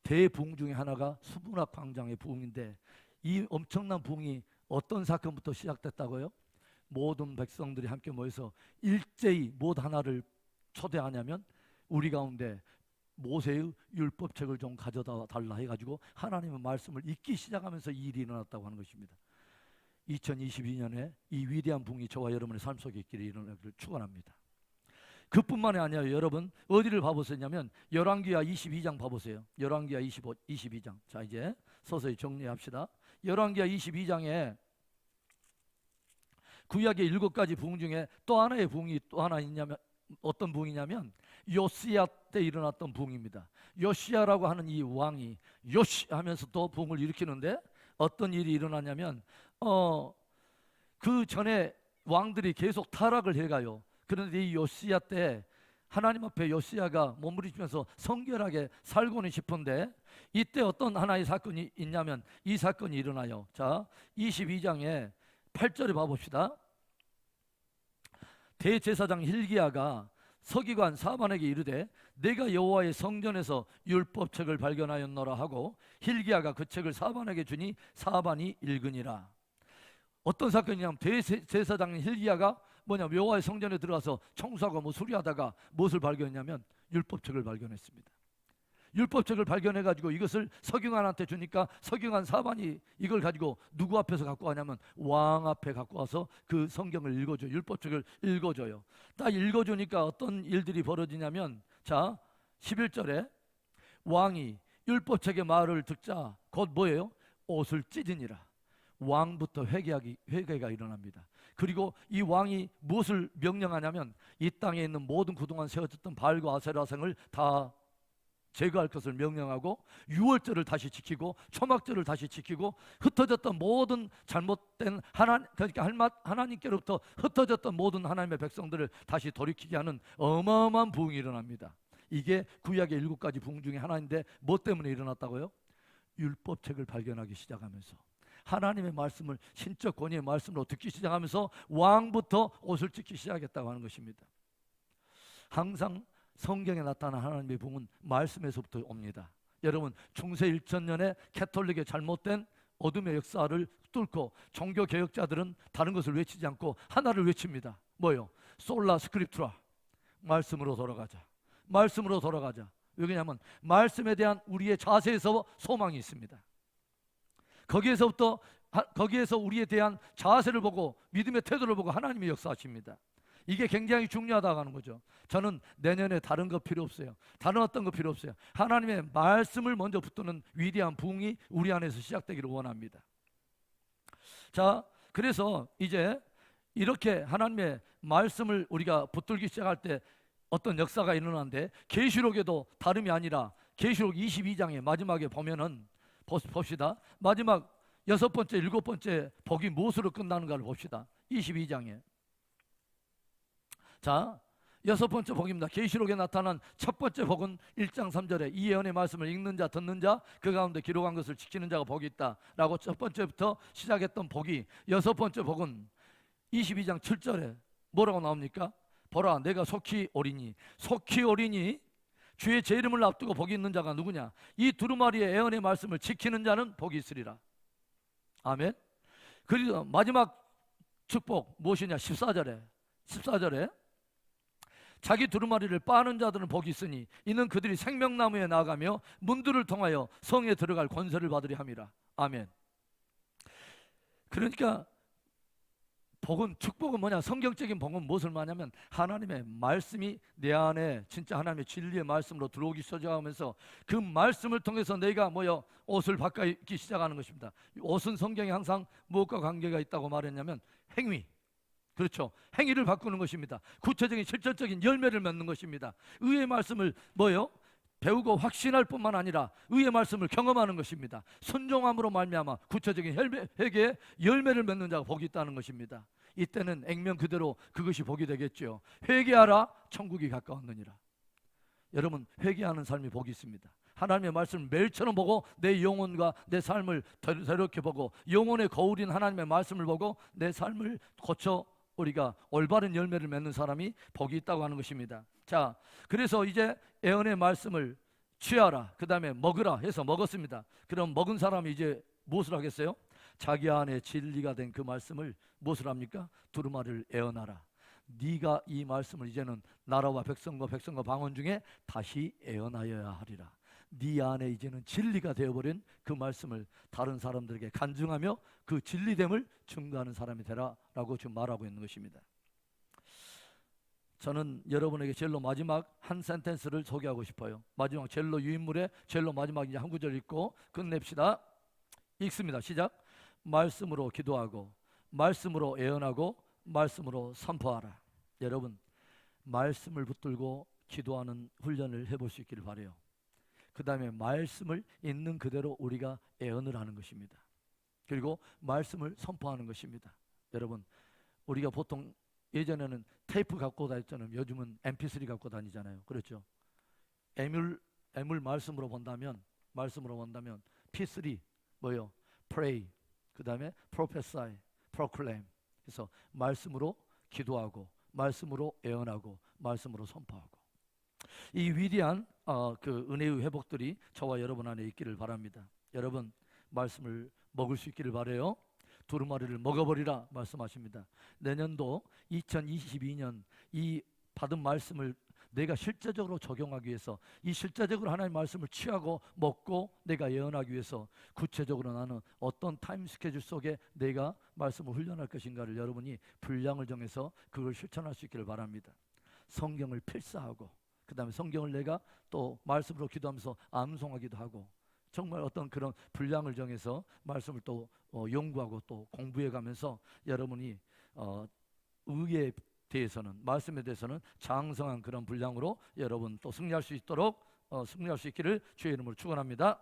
대부흥 중에 하나가 수분학 광장의 부흥인데 이 엄청난 부흥이 어떤 사건부터 시작됐다고요? 모든 백성들이 함께 모여서 일제히 무엇 하나를 초대하냐면 우리 가운데 모세의 율법책을 좀 가져다 달라 해가지고 하나님의 말씀을 읽기 시작하면서 이 일이 일어났다고 하는 것입니다. 2022년에 이 위대한 부흥이 저와 여러분의 삶 속에 있기를 일어나기를 축원합니다. 그뿐만이 아니라 여러분 어디를 봐보셨냐면 열왕기하 22장 봐보세요. 열왕기하 22장. 자 이제 서서히 정리합시다. 열왕기하 22장에 구약의 7가지 부흥 중에 또 하나의 부흥이 또 하나 있냐면 어떤 부흥이냐면 요시야 때 일어났던 부흥입니다. 요시야라고 하는 이 왕이 요시 하면서 또 부흥을 일으키는데 어떤 일이 일어나냐면 그 전에 왕들이 계속 타락을 해가요. 그런데 이 요시야 때 하나님 앞에 요시야가 몸부림치면서 성결하게 살고는 싶은데 이때 어떤 하나의 사건이 있냐면 이 사건이 일어나요. 자 22장에 8절에 봐봅시다. 대제사장 hil기야가 서기관 사반에게 이르되 내가 여호와의 성전에서 율법책을 발견하였노라 하고 hil기야가 그 책을 사반에게 주니 사반이 읽으니라. 어떤 사건이냐면 대제사장 hil기야가 뭐냐면 여호와의 성전에 들어가서 청소하고 뭐 수리하다가 무엇을 발견했냐면 율법책을 발견했습니다. 율법책을 발견해가지고 이것을 서기관한테 주니까 서기관 사반이 이걸 가지고 누구 앞에서 갖고 가냐면 왕 앞에 갖고 와서 그 성경을 읽어줘요. 율법책을 읽어줘요. 딱 읽어주니까 어떤 일들이 벌어지냐면 자 11절에 왕이 율법책의 말을 듣자 곧 뭐예요? 옷을 찢으니라. 왕부터 회개가 일어납니다. 그리고 이 왕이 무엇을 명령하냐면 이 땅에 있는 모든 그동안 세워졌던 바알과 아세라상을 다 제거할 것을 명령하고 유월절을 다시 지키고 초막절을 다시 지키고 흩어졌던 모든 잘못된 그러니까 하나님께로부터 흩어졌던 모든 하나님의 백성들을 다시 돌이키게 하는 어마어마한 부흥이 일어납니다. 이게 구약의 7가지 부흥 중에 하나인데 뭐 때문에 일어났다고요? 율법책을 발견하기 시작하면서 하나님의 말씀을 신적 권위의 말씀으로 듣기 시작하면서 왕부터 옷을 찢기 시작했다고 하는 것입니다. 항상 성경에 나타난 하나님의 부흥은 말씀에서부터 옵니다. 여러분, 중세 1000년의 캐톨릭의 잘못된 어둠의 역사를 뚫고 종교 개혁자들은 다른 것을 외치지 않고 하나를 외칩니다. 뭐요? 솔라 스크립투라. 말씀으로 돌아가자. 말씀으로 돌아가자. 왜냐하면 말씀에 대한 우리의 자세에서 소망이 있습니다. 거기에서 우리에 대한 자세를 보고 믿음의 태도를 보고 하나님이 역사하십니다. 이게 굉장히 중요하다고 하는 거죠. 저는 내년에 다른 거 필요 없어요. 다른 어떤 거 필요 없어요. 하나님의 말씀을 먼저 붙드는 위대한 부흥이 우리 안에서 시작되기를 원합니다. 자, 그래서 이제 이렇게 하나님의 말씀을 우리가 붙들기 시작할 때 어떤 역사가 일어나는데, 계시록에도 다름이 아니라 계시록 22장의 마지막에 보면은 봅시다. 마지막 6번째, 7번째 복이 무엇으로 끝나는가를 봅시다. 22장에. 자, 6번째 복입니다. 계시록에 나타난 첫 번째 복은 1장 3절에 이 예언의 말씀을 읽는 자, 듣는 자, 그 가운데 기록한 것을 지키는 자가 복이 있다 라고 첫 번째부터 시작했던 복이, 6번째 복은 22장 7절에 뭐라고 나옵니까? 보라, 내가 속히 오리니. 속히 오리니 주의 제 이름을 앞두고 복이 있는 자가 누구냐? 이 두루마리의 예언의 말씀을 지키는 자는 복이 있으리라. 아멘. 그리고 마지막 축복 무엇이냐? 14절에 자기 두루마리를 빠는 자들은 복이 있으니 이는 그들이 생명나무에 나아가며 문들을 통하여 성에 들어갈 권세를 받으리 함이라. 아멘. 그러니까 복은, 축복은 뭐냐? 성경적인 복은 무엇을 말하냐면 하나님의 말씀이 내 안에 진짜 하나님의 진리의 말씀으로 들어오기 시작하면서 그 말씀을 통해서 내가 옷을 바꾸기 시작하는 것입니다. 옷은 성경에 항상 무엇과 관계가 있다고 말했냐면 행위, 그렇죠. 행위를 바꾸는 것입니다. 구체적인 실질적인 열매를 맺는 것입니다. 의의 말씀을 배우고 확신할 뿐만 아니라 의의 말씀을 경험하는 것입니다. 순종함으로 말미암아 구체적인 회개의 열매를 맺는 자가 복이 있다는 것입니다. 이때는 액면 그대로 그것이 복이 되겠죠. 회개하라, 천국이 가까웠느니라. 여러분, 회개하는 삶이 복이 있습니다. 하나님의 말씀을 매일처럼 보고 내 영혼과 내 삶을 새롭게 보고 영혼의 거울인 하나님의 말씀을 보고 내 삶을 고쳐 우리가 올바른 열매를 맺는 사람이 복이 있다고 하는 것입니다. 자, 그래서 이제 예언의 말씀을 취하라, 그 다음에 먹으라 해서 먹었습니다. 그럼 먹은 사람이 이제 무엇을 하겠어요? 자기 안에 진리가 된 그 말씀을 무엇을 합니까? 두루마리를 예언하라. 네가 이 말씀을 이제는 나라와 백성과 방언 중에 다시 예언하여야 하리라. 네 안에 이제는 진리가 되어버린 그 말씀을 다른 사람들에게 간증하며 그 진리됨을 증거하는 사람이 되라 라고 지금 말하고 있는 것입니다. 저는 여러분에게 제일로 마지막 한 센텐스를 소개하고 싶어요. 마지막 제일로 유인물에 제일로 마지막 이제 한 구절 읽고 끝냅시다. 읽습니다. 시작. 말씀으로 기도하고 말씀으로 예언하고 말씀으로 선포하라. 여러분, 말씀을 붙들고 기도하는 훈련을 해볼 수 있기를 바라요. 그 다음에 말씀을 있는 그대로 우리가 예언을 하는 것입니다. 그리고 말씀을 선포하는 것입니다. 여러분, 우리가 보통 예전에는 테이프 갖고 다녔잖아요. 요즘은 MP3 갖고 다니잖아요. 그렇죠? 애물 말씀으로 본다면 P3 뭐요? Pray, 그 다음에 Prophesy, Proclaim. 그래서 말씀으로 기도하고 말씀으로 예언하고 말씀으로 선포하고, 이 위대한 그 은혜의 회복들이 저와 여러분 안에 있기를 바랍니다. 여러분, 말씀을 먹을 수 있기를 바라요. 두루마리를 먹어버리라 말씀하십니다. 내년도 2022년 이 받은 말씀을 내가 실제적으로 적용하기 위해서, 이 실제적으로 하나님의 말씀을 취하고 먹고 내가 예언하기 위해서 구체적으로 나는 어떤 타임 스케줄 속에 내가 말씀을 훈련할 것인가를 여러분이 분량을 정해서 그걸 실천할 수 있기를 바랍니다. 성경을 필사하고 그 다음에 성경을 내가 또 말씀으로 기도하면서 암송하기도 하고, 정말 어떤 그런 분량을 정해서 말씀을 또 연구하고 또 공부해 가면서 여러분이 의에 대해서는, 말씀에 대해서는 장성한 그런 분량으로 여러분 또 승리할 수 있도록 승리할 수 있기를 주의 이름으로 축원합니다.